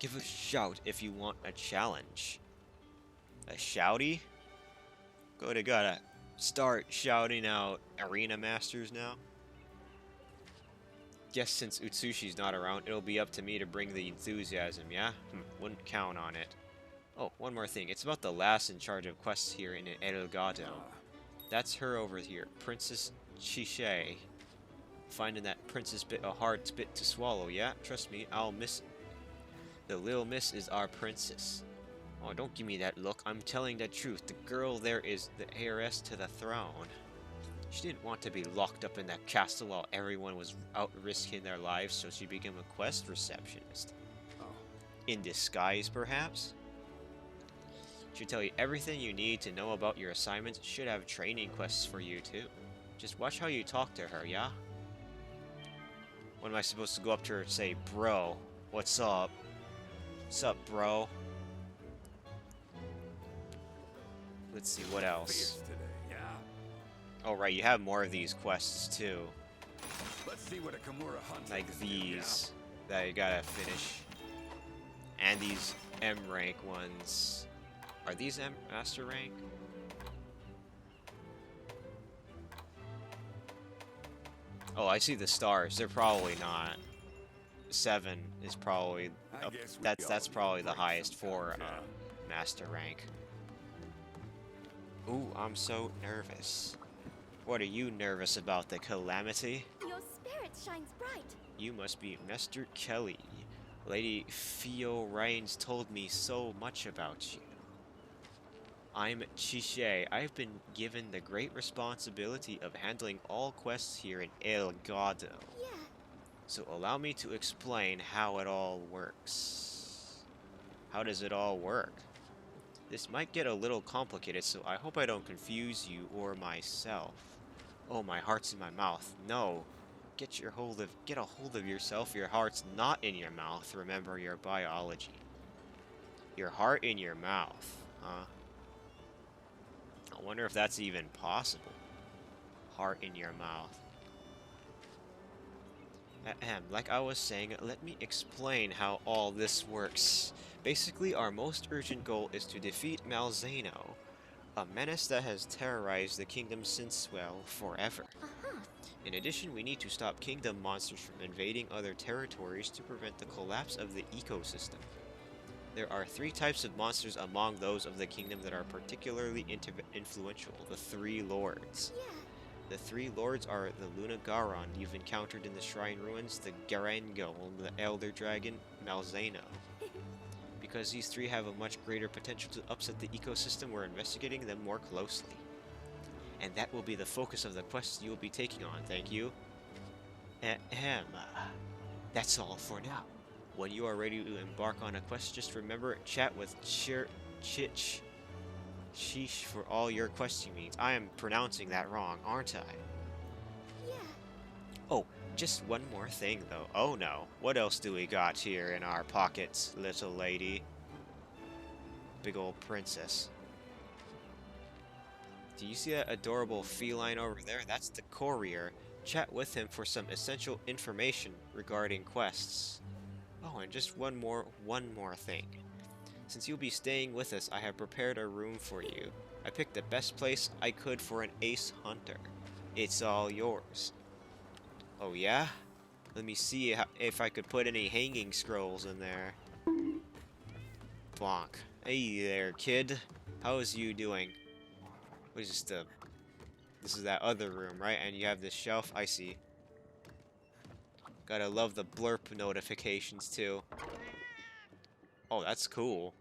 Give a shout if you want a challenge. A shouty? Gotta start shouting out arena masters now. Guess since Utsushi's not around, it'll be up to me to bring the enthusiasm, yeah? Wouldn't count on it. Oh, one more thing. It's about the last in charge of quests here in El Gado. That's her over here, Princess Chishe. Finding that princess bit a hard bit to swallow, yeah? Trust me, I'll miss it. The little miss is our princess. Oh, don't give me that look. I'm telling the truth. The girl there is the heiress to the throne. She didn't want to be locked up in that castle while everyone was out risking their lives, so she became a quest receptionist. In disguise, perhaps? She'll tell you everything you need to know about your assignments. Should have training quests for you, too. Just watch how you talk to her, yeah? When am I supposed to go up to her and say, bro, what's up? What's up, bro? Let's see, what else? Today, yeah? Oh, right, you have more of these quests, too. Let's see what a Kimura hunter Like can do, yeah? these that you gotta finish. And these M rank ones. Are these M master rank? Oh, I see the stars. They're probably not. 7 is probably I guess we that's all probably need the a break highest for sometimes, master rank. Ooh, I'm so nervous. What are you nervous about, the calamity? Your spirit shines bright. You must be Mr. Kelly. Lady Theo Rains told me so much about you. I'm Chishe. I've been given the great responsibility of handling all quests here in El Gado. Yeah. So allow me to explain how it all works. How does it all work? This might get a little complicated, so I hope I don't confuse you or myself. Oh, my heart's in my mouth. No. Get a hold of yourself. Your heart's not in your mouth. Remember your biology. Your heart in your mouth, huh? I wonder if that's even possible. Heart in your mouth. Ahem, like I was saying, let me explain how all this works. Basically, our most urgent goal is to defeat Malzeno, a menace that has terrorized the kingdom since, well, forever. In addition, we need to stop kingdom monsters from invading other territories to prevent the collapse of the ecosystem. There are 3 types of monsters among those of the kingdom that are particularly influential, the 3 lords. Yeah. The 3 lords are the Lunagaron you've encountered in the shrine ruins, the Garango, and the elder dragon, Malzeno. Because these 3 have a much greater potential to upset the ecosystem, we're investigating them more closely. And that will be the focus of the quests you will be taking on, thank you. Ahem. That's all for now. When you are ready to embark on a quest, just remember, chat with Sheesh for all your questing needs. I am pronouncing that wrong, aren't I? Yeah. Oh, just one more thing, though. Oh no, what else do we got here in our pockets, little lady? Big old princess. Do you see that adorable feline over there? That's the courier. Chat with him for some essential information regarding quests. Oh, and just one more thing. Since you'll be staying with us, I have prepared a room for you. I picked the best place I could for an ace hunter. It's all yours. Oh yeah? Let me see if I could put any hanging scrolls in there. Bonk. Hey there, kid. How's you doing? What is this, this is that other room, right? And you have this shelf. I see. Gotta love the blurp notifications, too. Oh, that's cool.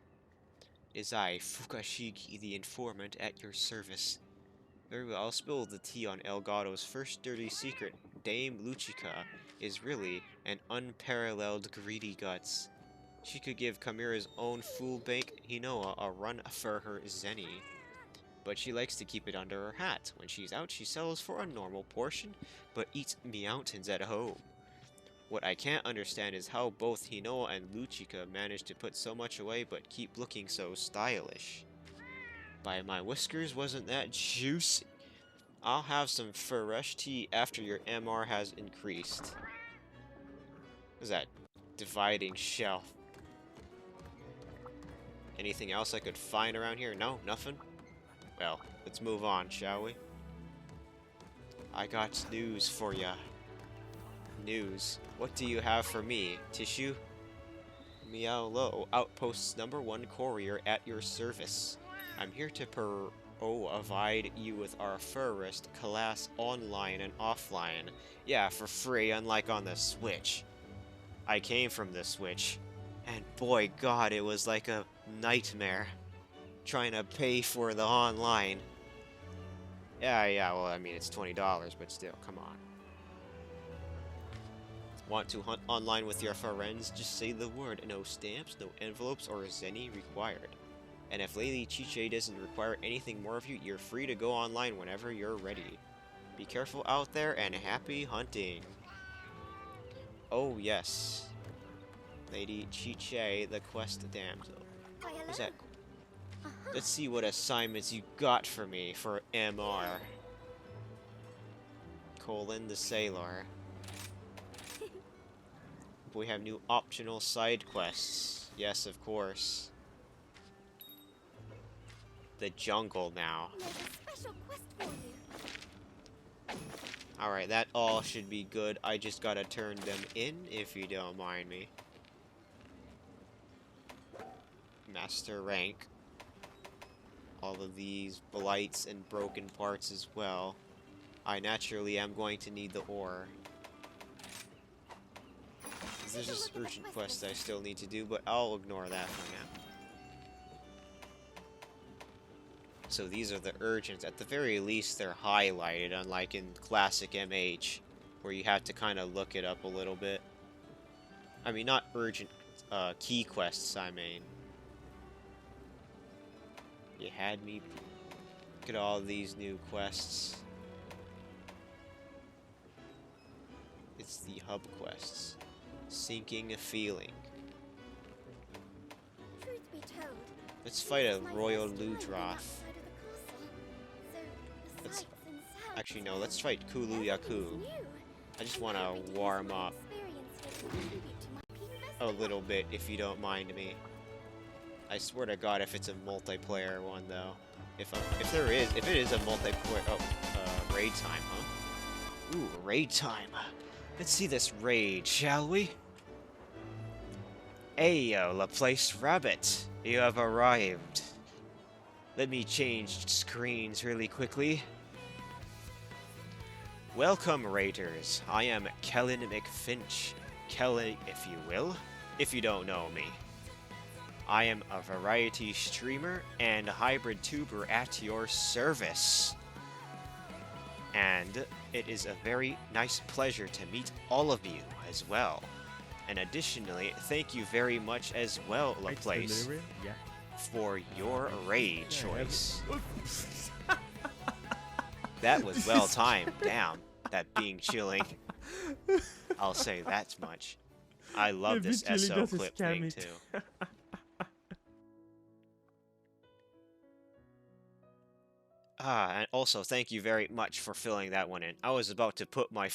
Is I, Fukashigi the informant, at your service. Very well, I'll spill the tea on Elgato's first dirty secret. Dame Luchika is really an unparalleled greedy guts. She could give Kamira's own fool bank Hinoa a run for her zenny. But she likes to keep it under her hat. When she's out, she sells for a normal portion, but eats mountains at home. What I can't understand is how both Hinoa and Luchika manage to put so much away but keep looking so stylish. By my whiskers, wasn't that juicy? I'll have some fresh tea after your MR has increased. What is that? Dividing shelf. Anything else I could find around here? No, nothing? Well, let's move on, shall we? I got news for ya. News. What do you have for me? Tissue? Meow Low, Outpost #1 courier at your service. I'm here to provide you with our first class online and offline. Yeah, for free, unlike on the Switch. I came from the Switch, and boy god, it was like a nightmare trying to pay for the online. Yeah, well, I mean, it's $20, but still, come on. Want to hunt online with your friends? Just say the word. No stamps, no envelopes, or zenny required. And if Lady Chiche doesn't require anything more of you, you're free to go online whenever you're ready. Be careful out there, and happy hunting. Oh, yes. Lady Chiche, the quest damsel. What's that? Let's see what assignments you got for me for MR. Colin the Sailor. We have new optional side quests. Yes, of course. The jungle now. Alright, that all should be good. I just gotta turn them in, if you don't mind me. Master rank. All of these blights and broken parts as well. I naturally am going to need the ore. There's just urgent quests I still need to do, but I'll ignore that for now. So these are the urgents. At the very least, they're highlighted, unlike in classic MH, where you have to kind of look it up a little bit. I mean, not urgent key quests, I mean. You had me. Look at all these new quests. It's the hub quests. Sinking a feeling. Truth be told, Let's fight a my Royal first time being Ludrath. outside of the castle. So, the Let's- sights and sounds Actually, no, and let's fight Kulu everything's Yaku. new. I just I'm want hoping to use warm my up experience here to contribute to my peak a festival. little bit, if you don't mind me. I swear to God, if it's a multiplayer one, though. If it is a multiplayer, raid time, huh? Ooh, raid time. Let's see this raid, shall we? Ayo, Laplace Rabbit, you have arrived. Let me change screens really quickly. Welcome, Raiders. I am Kellen McFinch. Kelly, if you will, if you don't know me. I am a variety streamer and hybrid tuber at your service. And it is a very nice pleasure to meet all of you as well. And additionally, thank you very much as well, Laplace, Yeah. for your raid choice. That was well timed. Damn, that being chilling. I'll say that much. I love this SO clip thing too. And also thank you very much for filling that one in. I was about to put my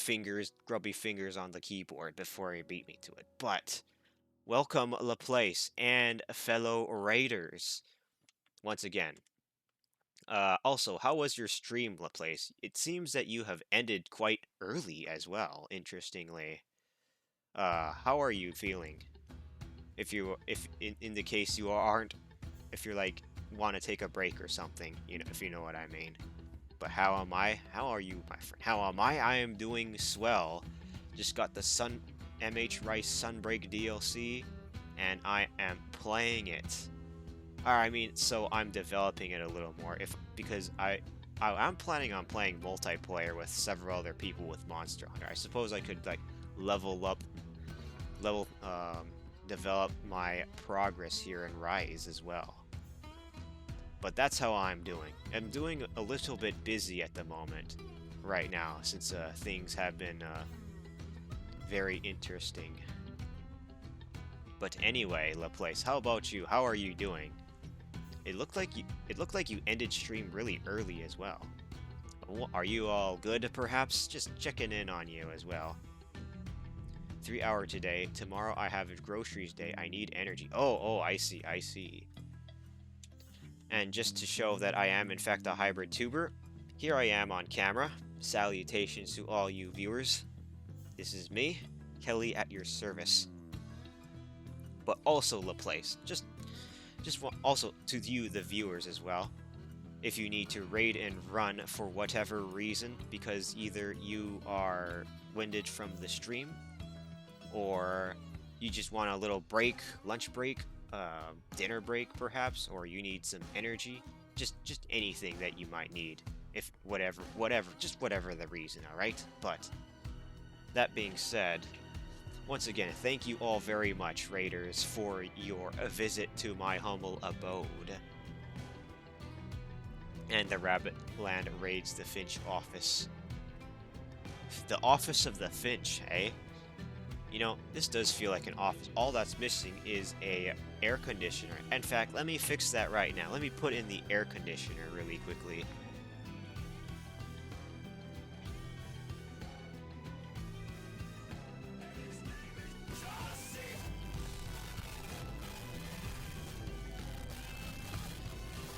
grubby fingers on the keyboard before he beat me to it. But welcome, Laplace and fellow raiders. Once again. Also, how was your stream, Laplace? It seems that you have ended quite early as well, interestingly. How are you feeling? If in the case you aren't, if you're like, want to take a break or something, you know, if you know what I mean. But how am I? How are you, my friend? How am I? I am doing swell. Just got the MH Rice Sunbreak DLC, and I am playing it. I mean, so I'm developing it a little more because I'm planning on playing multiplayer with several other people with Monster Hunter. I suppose I could like level up, level develop my progress here in Rise as well. But that's how I'm doing. I'm doing a little bit busy at the moment, right now, since things have been very interesting. But anyway, Laplace, how about you? How are you doing? It looked like you ended stream really early as well. Are you all good, perhaps? Just checking in on you as well. 3 hour today. Tomorrow I have a groceries day. I need energy. Oh, I see, I see. And just to show that I am in fact a hybrid tuber, here I am on camera. Salutations to all you viewers. This is me, Kelly, at your service. But also Laplace, just also to you, the viewers, as well. If you need to raid and run for whatever reason, because either you are winded from the stream, or you just want a little break, lunch break, dinner break perhaps, or you need some energy, just anything that you might need, if whatever, just whatever the reason, alright? But, that being said, once again, thank you all very much, Raiders, for your visit to my humble abode. And the Rabbit Land raids the Finch office. The office of the Finch, eh? You know, this does feel like an office. All that's missing is a air conditioner. In fact, let me fix that right now. Let me put in the air conditioner really quickly.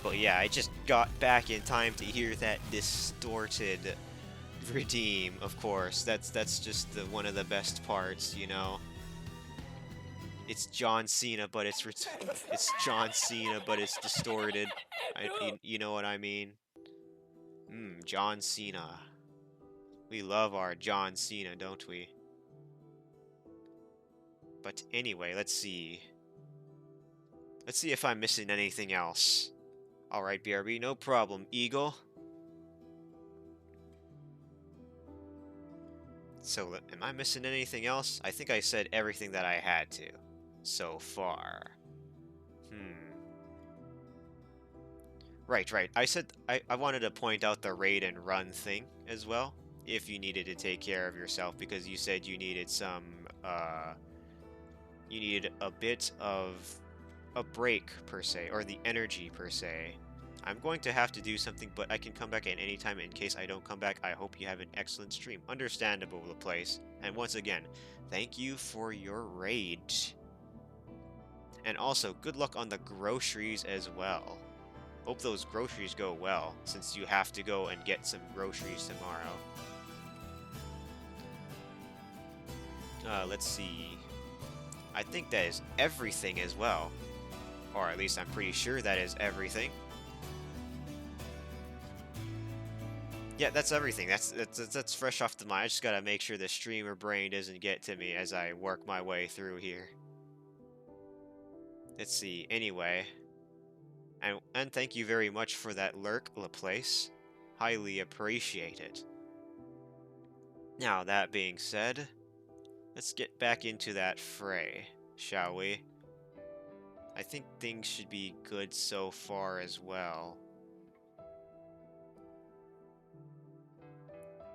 But yeah, I just got back in time to hear that distorted redeem, of course. That's just one of the best parts, you know. It's John Cena, but it's John Cena, but it's distorted. You know what I mean? John Cena. We love our John Cena, don't we? But anyway, let's see. Let's see if I'm missing anything else. Alright, BRB, no problem. Eagle. So, am I missing anything else? I think I said everything that I had to so far. Right. I said I wanted to point out the raid and run thing as well, if you needed to take care of yourself, because you said you needed some, you needed a bit of a break, per se, or the energy, per se. I'm going to have to do something, but I can come back at any time. In case I don't come back, I hope you have an excellent stream. Understandable, the place. And once again, thank you for your raid. And also, good luck on the groceries as well. Hope those groceries go well, since you have to go and get some groceries tomorrow. Let's see. I think that is everything as well. Or at least I'm pretty sure that is everything. Yeah, that's everything. That's fresh off the mind. I just gotta make sure the streamer brain doesn't get to me as I work my way through here. Let's see. Anyway, and thank you very much for that lurk, Laplace. Highly appreciate it. Now, that being said, let's get back into that fray, shall we? I think things should be good so far as well.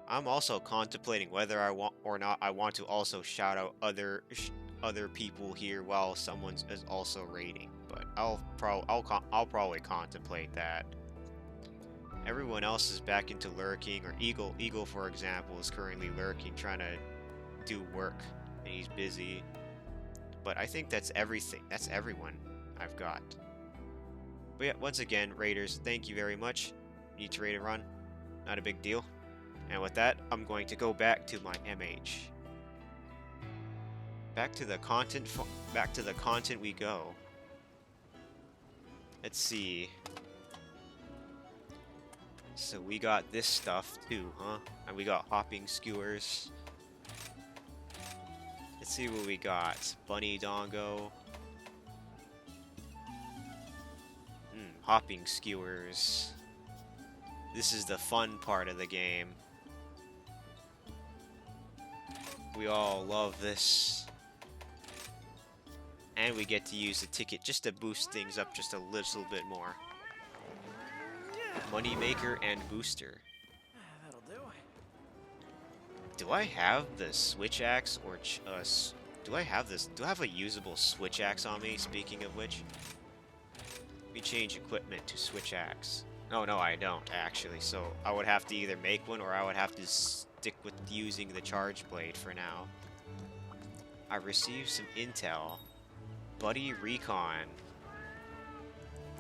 I'm also contemplating whether I want or not I want to also shout out other people here while someone is also raiding, but I'll probably contemplate that. Everyone else is back into lurking, or Eagle for example is currently lurking, trying to do work, and he's busy. But I think that's everything. That's everyone I've got. But yeah, once again, Raiders, thank you very much. Need to raid and run. Not a big deal. And with that, I'm going to go back to my MH. Back to the content we go. Let's see. So we got this stuff too, huh? And we got hopping skewers. Let's see what we got. Bunny Dongo. Hopping skewers. This is the fun part of the game. We all love this. And we get to use the ticket just to boost things up just a little bit more. Moneymaker and booster. That'll do. Do I have the switch axe or do I have this? Do I have a usable switch axe on me? Speaking of which, let me change equipment to switch axe. No, I don't actually. So I would have to either make one or I would have to stick with using the charge blade for now. I received some intel. Buddy recon.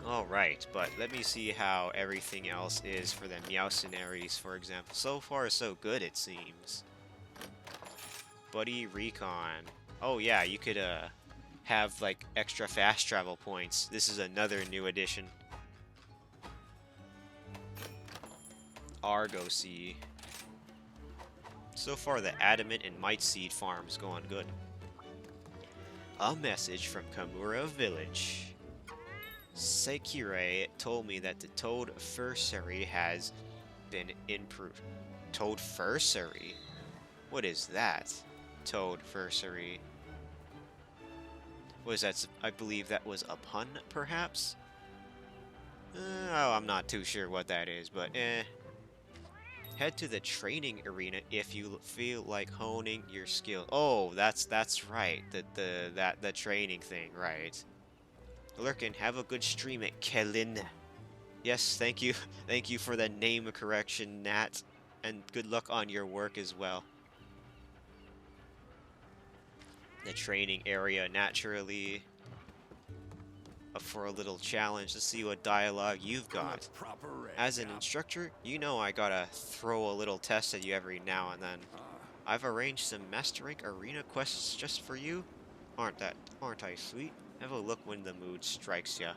Alright, but let me see how everything else is for the Meowcenaries, for example. So far, so good, it seems. Buddy recon. Oh yeah, you could have like extra fast travel points. This is another new addition. Argosy. So far, the Adamant and Might Seed farm's going good. A message from Kamura Village. Sekire told me that the Toad Fursary has been improved. Toad Fursary? What is that? Toad Fursary. Was that? I believe that was a pun, perhaps? Oh, I'm not too sure what that is, but Head to the training arena if you feel like honing your skill. Oh, that's right. The training thing, right? Lurkin, have a good stream at Kelin. Yes, thank you. Thank you for the name correction, Nat. And good luck on your work as well. The training area, naturally. Up for a little challenge to see what dialogue you've got. As an instructor, you know I gotta throw a little test at you every now and then. I've arranged some Master Rank Arena quests just for you. Aren't I sweet? Have a look when the mood strikes ya.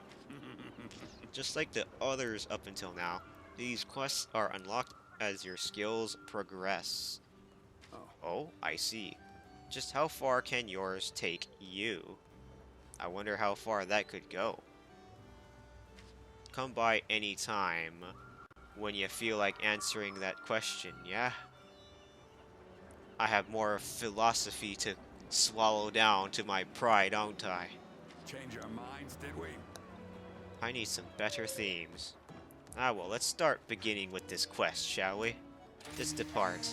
Just like the others up until now, these quests are unlocked as your skills progress. Oh, I see. Just how far can yours take you? I wonder how far that could go. Come by any time when you feel like answering that question, yeah? I have more philosophy to swallow down to my pride, don't I? Change our minds, did we? I need some better themes. Ah well, let's start beginning with this quest, shall we? Let's depart.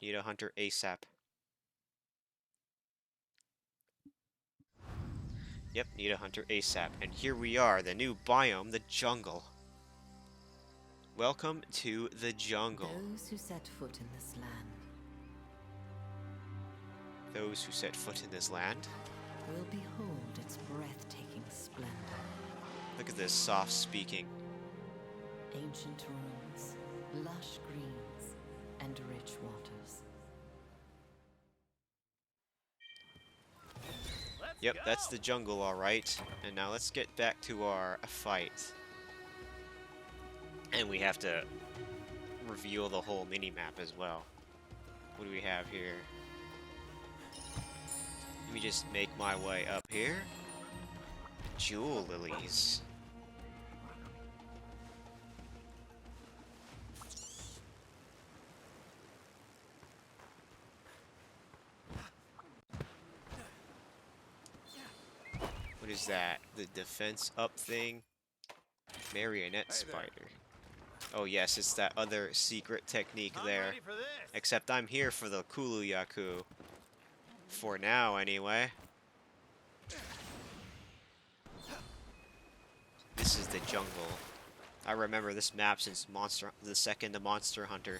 Need a hunter ASAP. Yep, need a hunter ASAP. And here we are, the new biome, the jungle. Welcome to the jungle. Those who set foot in this land Those who set foot in this land. will behold its breathtaking splendor. Look at this soft speaking. Ancient ruins, lush greens, and rich waters. Yep, that's the jungle, alright. And now let's get back to our fight. And we have to reveal the whole mini-map as well. What do we have here? Let me just make my way up here. Jewel lilies. What is that? The defense up thing? Marionette spider. Oh yes, it's that other secret technique there. Except I'm here for the Kuluyaku. For now, anyway. This is the jungle. I remember this map since the second Monster Hunter.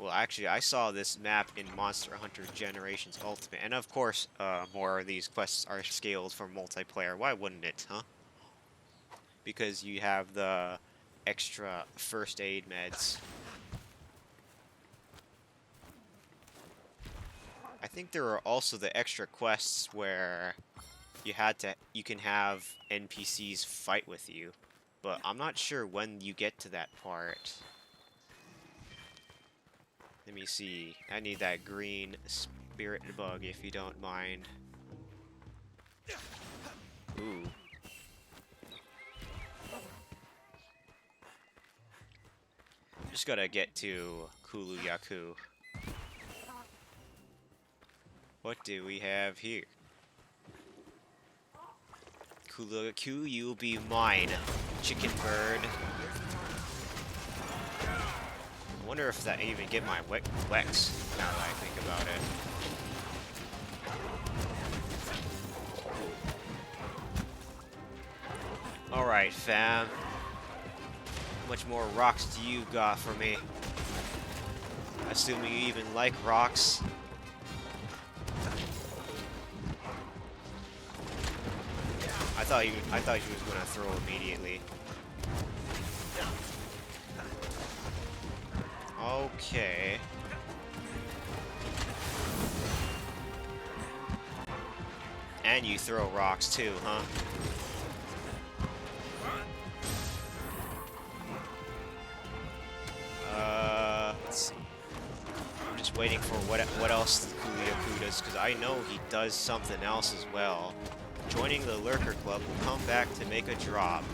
Well, actually, I saw this map in Monster Hunter Generations Ultimate. And of course, more of these quests are scaled for multiplayer. Why wouldn't it, huh? Because you have the extra first aid meds. I think there are also the extra quests where you can have NPCs fight with you, but I'm not sure when you get to that part. Let me see. I need that green spirit bug if you don't mind. Ooh. Just gotta get to Kulu Yaku. What do we have here? Kulu Yaku, you'll be mine, chicken bird. I wonder if that even get my Wex, now that I think about it. Alright, fam. How much more rocks do you got for me? Assuming you even like rocks. I thought he was gonna throw immediately. Okay. And you throw rocks too, huh? Let's see. I'm just waiting for what else Kuliaku does, because I know he does something else as well. Joining the Lurker Club will come back to make a drop.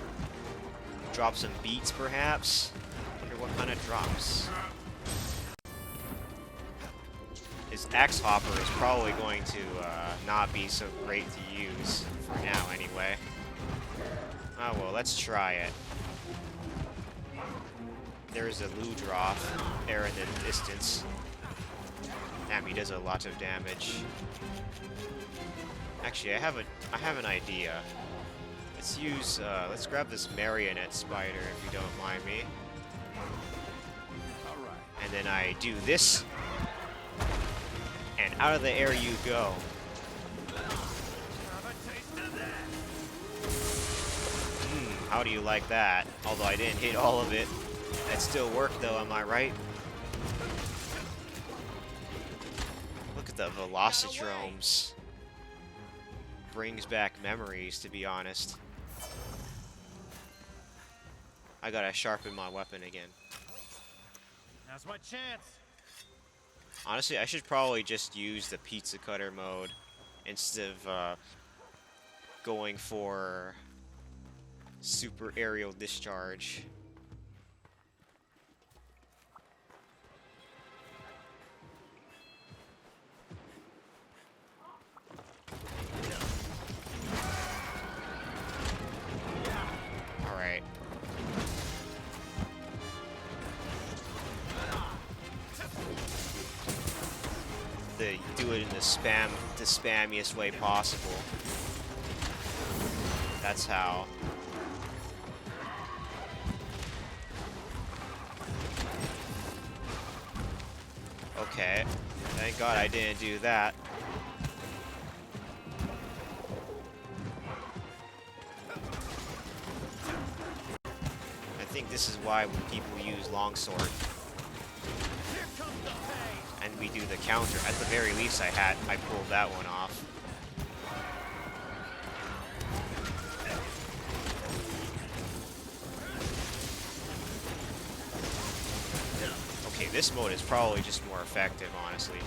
Drop some beats, perhaps? Wonder what kind of drops. His Axe Hopper is probably going to not be so great to use, for now anyway. Oh well, let's try it. There's a Ludroth there in the distance. Damn, he does a lot of damage. Actually, I have an idea. Let's grab this Marionette Spider, if you don't mind me. And then I do this, and out of the air you go. How do you like that? Although I didn't hit all of it. That still worked though, am I right? Look at the Velocidromes. Brings back memories, to be honest. I gotta sharpen my weapon again. Now's my chance. Honestly, I should probably just use the pizza cutter mode instead of going for super aerial discharge. Alright. Do it in the spammiest way possible. That's how. Okay. Thank God I didn't do that. I think this is why when people use longsword and we do the counter, at the very least I pulled that one off. Okay, this mode is probably just more effective, honestly.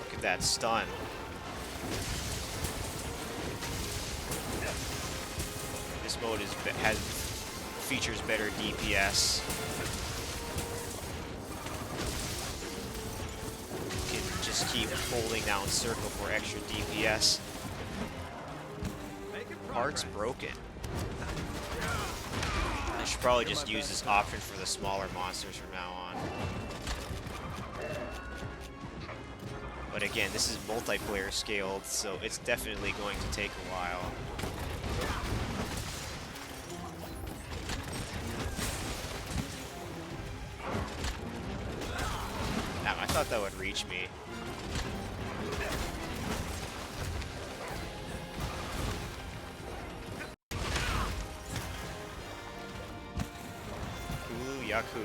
Look at that stun. This mode features better DPS. You can just keep holding down circle for extra DPS. Heart's broken. I should probably just use this option for the smaller monsters from now on. But again, this is multiplayer scaled, so it's definitely going to take a while. Damn, I thought that would reach me. Yaku.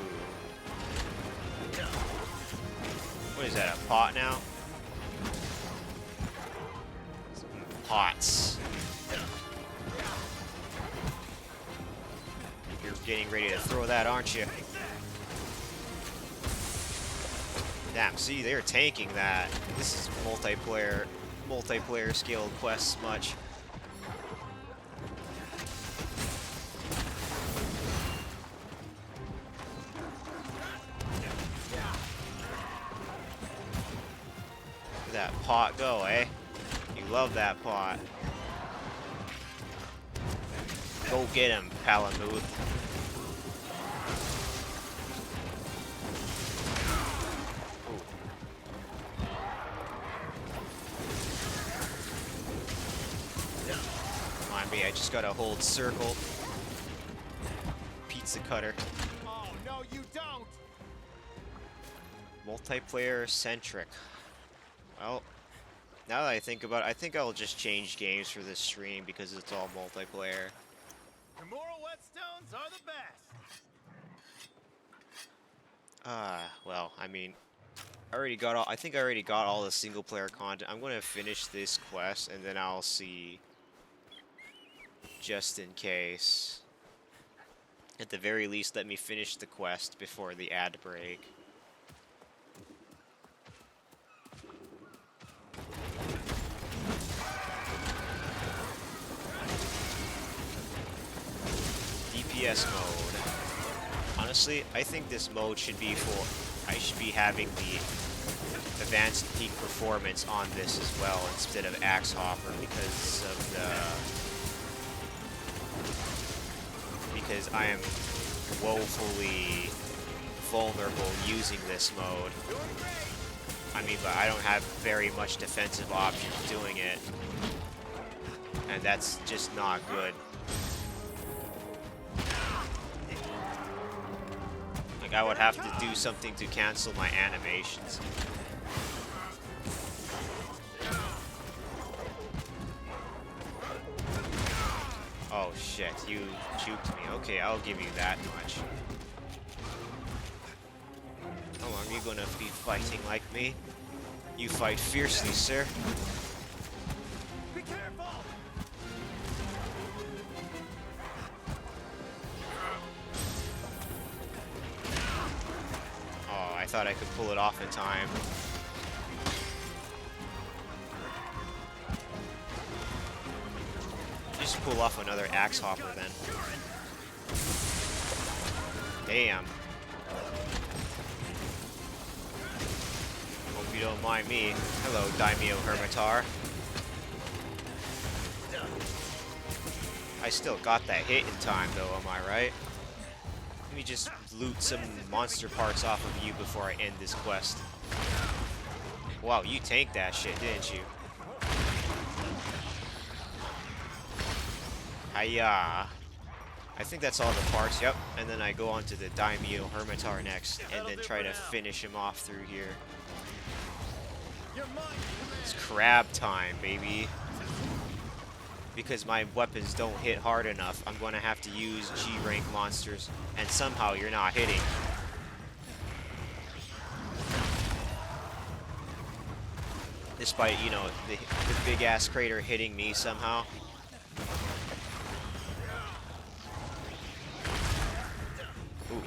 What is that, a pot now? Pots. You're getting ready to throw that, aren't you? Damn, see, they're tanking that. This is multiplayer scaled quests much. that pot go, eh? You love that pot. Go get him, Palamuth. Come on, me. I just gotta hold circle. Pizza cutter. Oh, no, you don't! Multiplayer centric. Well, now that I think about it, I think I'll just change games for this stream because it's all multiplayer. Kimura whetstones are the best! Well, I mean, I already got all. I think I already got all the single player content. I'm gonna finish this quest and then I'll see. Just in case. At the very least, let me finish the quest before the ad break. DPS mode. Honestly, I think this mode should be for. I should be having the advanced peak performance on this as well instead of Axe Hopper because of because I am woefully vulnerable using this mode. I mean, but I don't have very much defensive options doing it, and that's just not good. Like, I would have to do something to cancel my animations. Oh shit, you juked me. Okay, I'll give you that much. How long are you gonna be fighting like me? You fight fiercely, sir. Be careful! Oh, I thought I could pull it off in time. Just pull off another Axe Hopper then. Damn. Hope you don't mind me. Hello, Daimyo Hermitar. I still got that hit in time though, am I right? Let me just loot some monster parts off of you before I end this quest. Wow, you tanked that shit, didn't you? Hiya. I think that's all the parts, yep. And then I go on to the Daimyo Hermitar next, and then try to finish him off through here. It's crab time, baby. Because my weapons don't hit hard enough, I'm going to have to use G-rank monsters, and somehow you're not hitting. Despite, you know, the big-ass crater hitting me somehow. Ooh.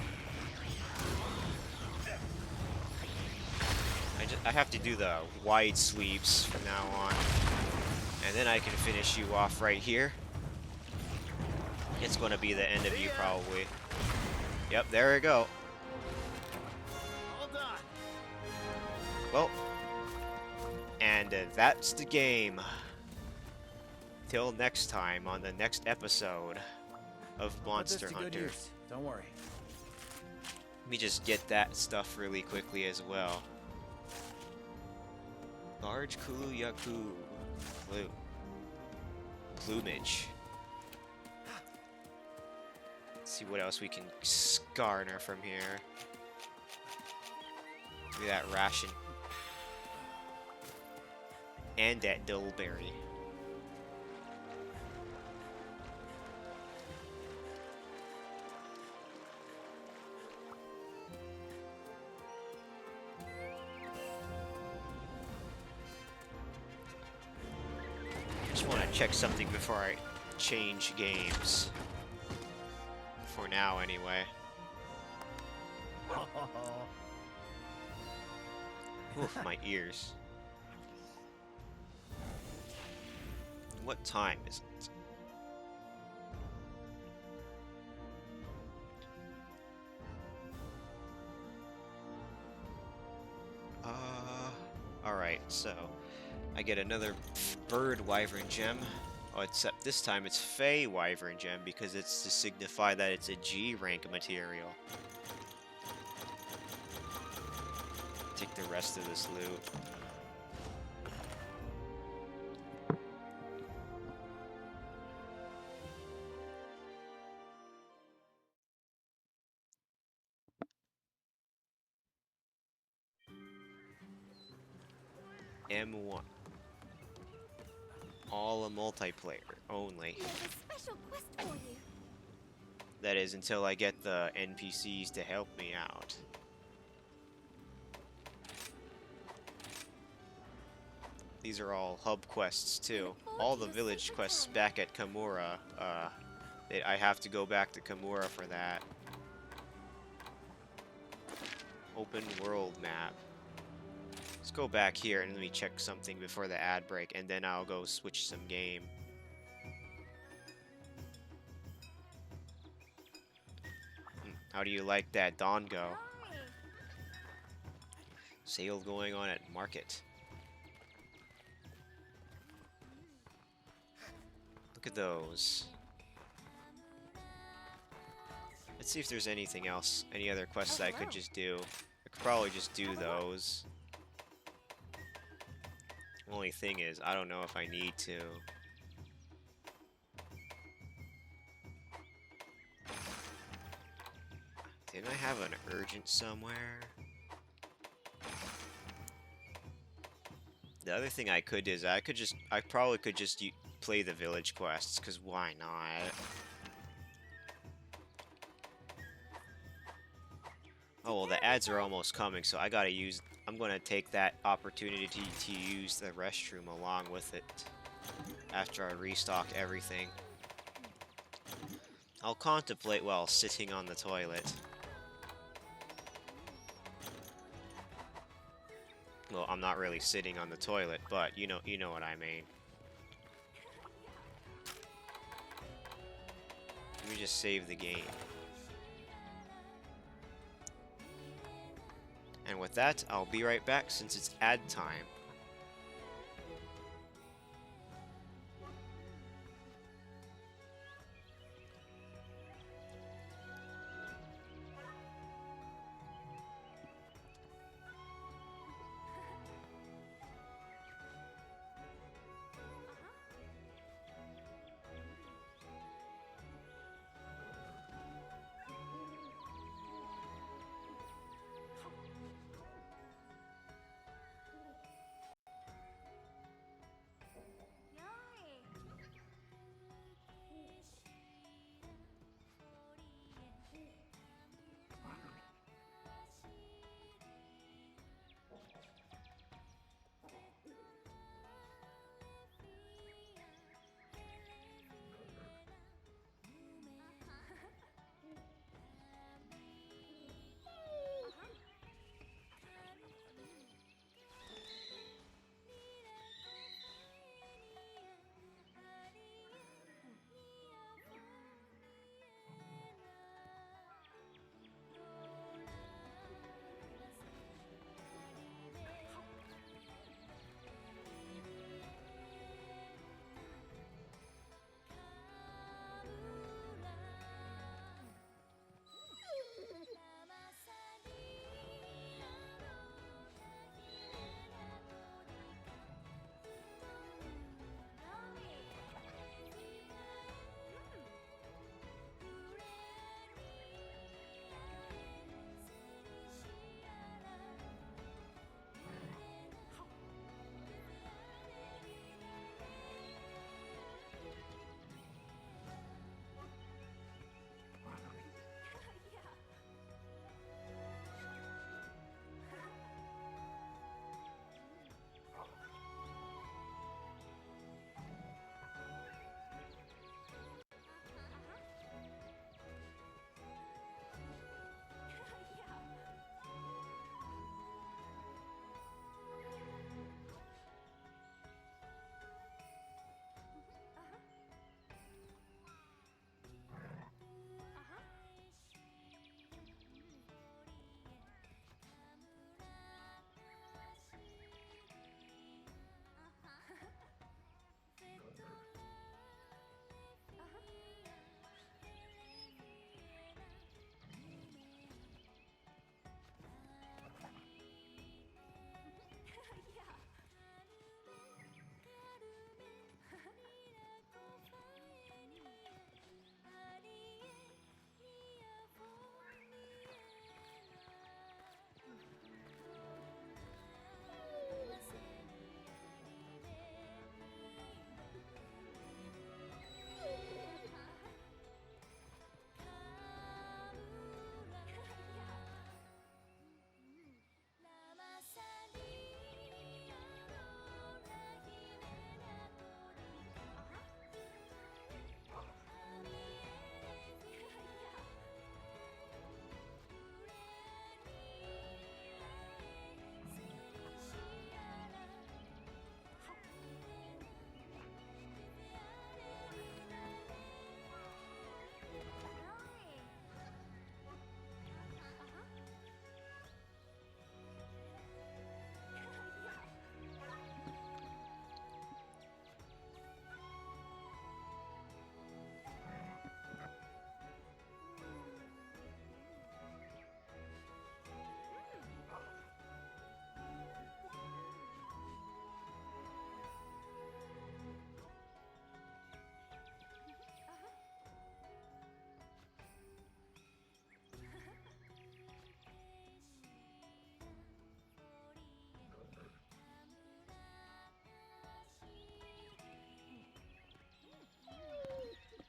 I have to do the wide sweeps from now on. And then I can finish you off right here. It's going to be the end of you, probably. Yep, there we go. All done. Well, and that's the game. Till next time on the next episode of Monster Hunter. Don't worry. Let me just get that stuff really quickly as well. Large Kuluyaku. Blue. Plumage. Let's see what else we can garner from here. Look at that ration. And that Dullberry. Just want to check something before I change games. For now, anyway. Oof, my ears. What time is it? Alright, so I get another bird wyvern gem. Oh, except this time it's Fey wyvern gem because it's to signify that it's a G rank material. Take the rest of this loot. M1. All a multiplayer only. We have a special quest for you. That is until I get the NPCs to help me out. These are all hub quests too. All the village quests back at Kamura. I have to go back to Kamura for that. Open world map. Let's go back here and let me check something before the ad break, and then I'll go switch some game. How do you like that Dongo? Sale going on at market. Look at those. Let's see if there's anything else, any other quests I could just do. I could probably just do those. Only thing is, I don't know if I need to. Didn't I have an urgent somewhere? The other thing I could do is I probably could just play the village quests, because why not? Oh, well, the ads are almost coming, so I'm gonna take that opportunity to use the restroom along with it after I restock everything. I'll contemplate while sitting on the toilet. Well, I'm not really sitting on the toilet, but you know what I mean. Let me just save the game. And with that, I'll be right back since it's ad time.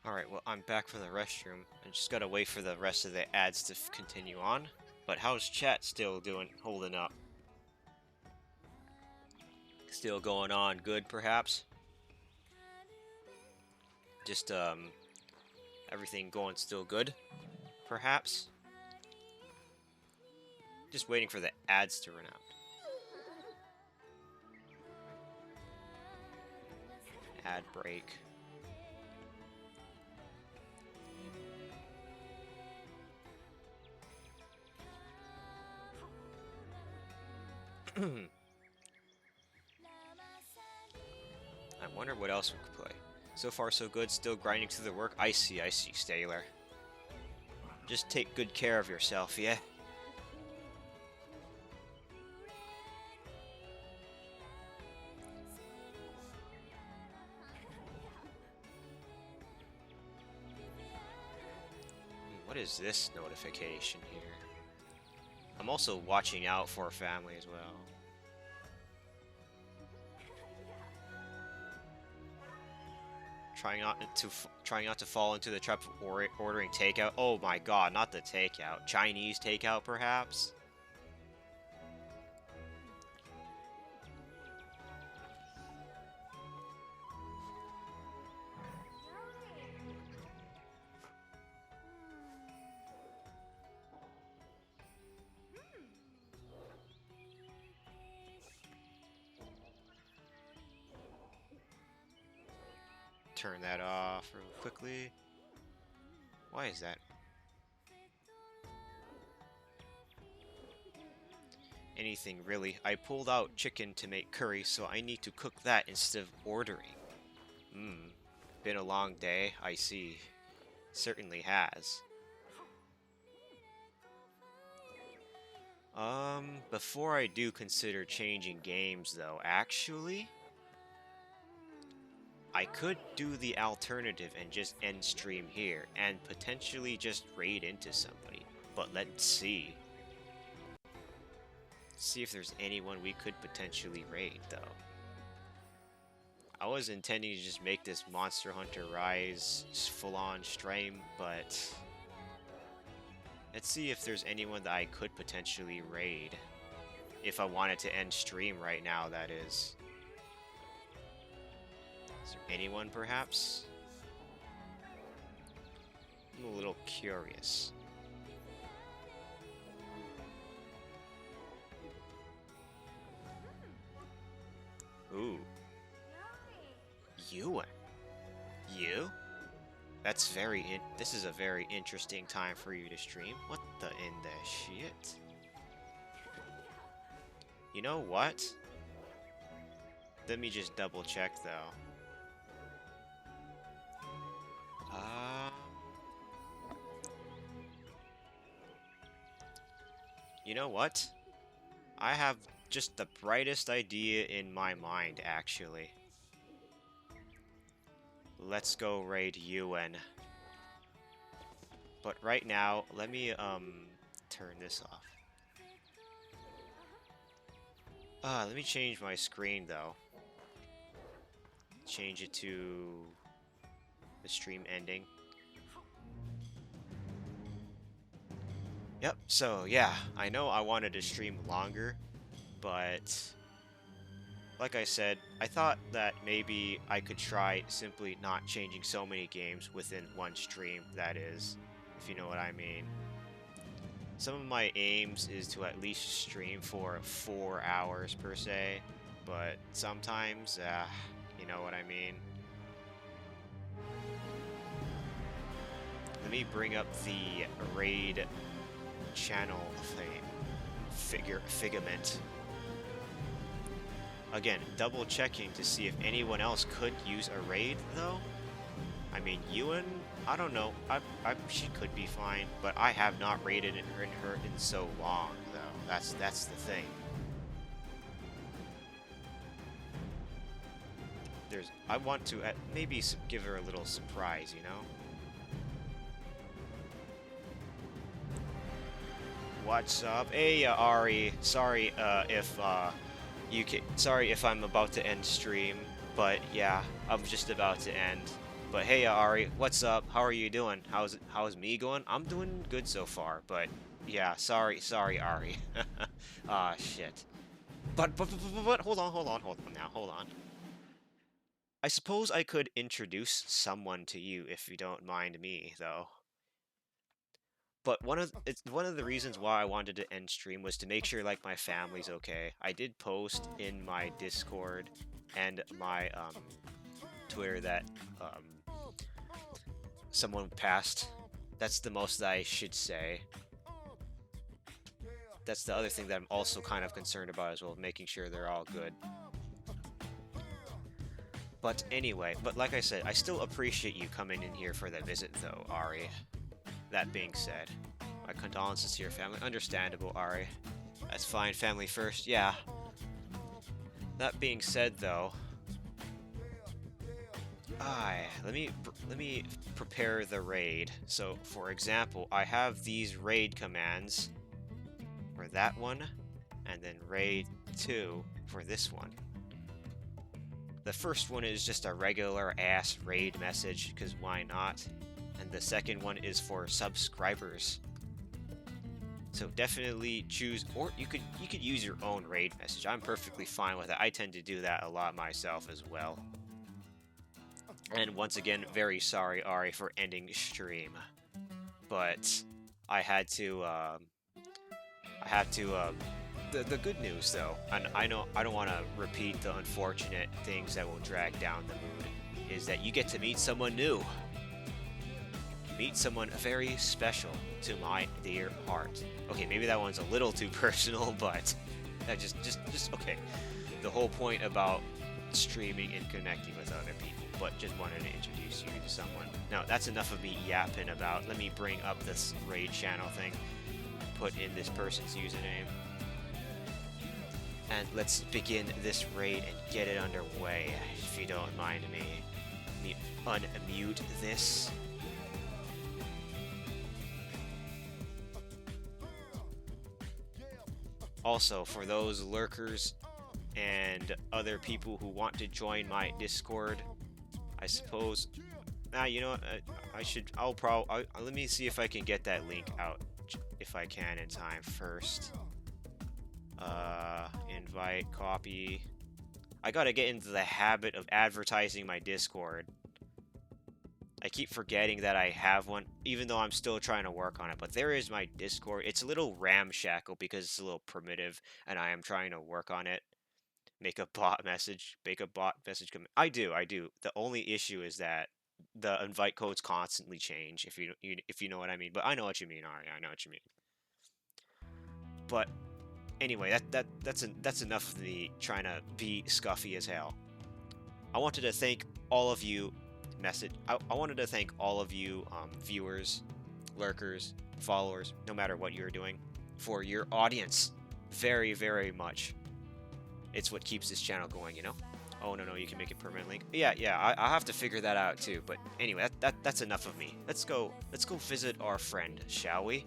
Alright, well, I'm back from the restroom. I just gotta wait for the rest of the ads to continue on. But how's chat still doing, holding up? Still going on good, perhaps? Just, everything going still good, perhaps? Just waiting for the ads to run out. Ad break. I wonder what else we could play. So far so good, still grinding through the work. I see, Staler. Just take good care of yourself, yeah? What is this notification here? I'm also watching out for family as well. Trying not to fall into the trap of ordering takeout. Oh my god, not the takeout. Chinese takeout, perhaps? Turn that off real quickly. Why is that? Anything really. I pulled out chicken to make curry, so I need to cook that instead of ordering. Been a long day, I see. Certainly has. Before I do consider changing games though, actually, I could do the alternative and just end stream here, and potentially just raid into somebody. But let's see. See if there's anyone we could potentially raid, though. I was intending to just make this Monster Hunter Rise full-on stream, but let's see if there's anyone that I could potentially raid. If I wanted to end stream right now, that is. Is there anyone, perhaps? I'm a little curious. Ooh. You? You? That's this is a very interesting time for you to stream. What the in the shit? You know what? Let me just double check though. You know what? I have just the brightest idea in my mind, actually. Let's go raid UN. But right now, let me, turn this off. Let me change my screen, though. Change it to the stream ending. Yep, so yeah, I know I wanted to stream longer, but like I said, I thought that maybe I could try simply not changing so many games within one stream, that is, if you know what I mean. Some of my aims is to at least stream for 4 hours per se, but sometimes, you know what I mean. Let me bring up the raid channel figment. Again, double checking to see if anyone else could use a raid though. I mean, Ewan, I don't know. She could be fine, but I have not raided her in so long though. That's the thing. I want to maybe give her a little surprise, you know. What's up? Hey, Ari. Sorry, sorry if I'm about to end stream, but yeah, I'm just about to end. But hey, Ari, what's up? How are you doing? How's me going? I'm doing good so far, but yeah, sorry, Ari. Ah, shit. But hold on now, hold on. I suppose I could introduce someone to you if you don't mind me, though. But one of the reasons why I wanted to end stream was to make sure like my family's okay. I did post in my Discord and my Twitter that someone passed. That's the most that I should say. That's the other thing that I'm also kind of concerned about as well, making sure they're all good. But anyway, but like I said, I still appreciate you coming in here for that visit though, Ari. That being said, my condolences to your family. Understandable, Ari. That's fine, family first, yeah. That being said though, let me prepare the raid. So, for example, I have these raid commands for that one, and then raid 2 for this one. The first one is just a regular ass raid message, because why not? And the second one is for subscribers. So definitely choose, or you could use your own raid message. I'm perfectly fine with it. I tend to do that a lot myself as well. And once again, very sorry, Ari, for ending stream. But I had to, the good news though, and I know I don't want to repeat the unfortunate things that will drag down the mood, is that you get to meet someone new. Meet someone very special to my dear heart. Okay, maybe that one's a little too personal, but that just okay. The whole point about streaming and connecting with other people, but just wanted to introduce you to someone. Now, that's enough of me yapping about. Let me bring up this raid channel thing, put in this person's username, and let's begin this raid and get it underway, if you don't mind me. Let me unmute this. Also, for those lurkers and other people who want to join my Discord, I suppose, you know what, let me see if I can get that link out, if I can in time first. Invite, copy. I gotta get into the habit of advertising my Discord. I keep forgetting that I have one, even though I'm still trying to work on it. But there is my Discord. It's a little ramshackle because it's a little primitive, and I am trying to work on it. Make a bot message come. I do. The only issue is that the invite codes constantly change. If you know what I mean. But I know what you mean, Ari. I know what you mean. But anyway, that's enough of me trying to be scuffy as hell. I wanted to thank all of you. I wanted to thank all of you viewers, lurkers, followers, no matter what you're doing, for your audience. Very, very much. It's what keeps this channel going, you know? Oh, no, you can make it permanent link. Yeah, I'll have to figure that out too. But anyway, that's enough of me. Let's go visit our friend, shall we?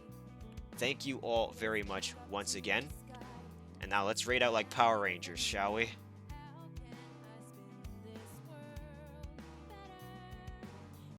Thank you all very much once again. And now let's raid out like Power Rangers, shall we?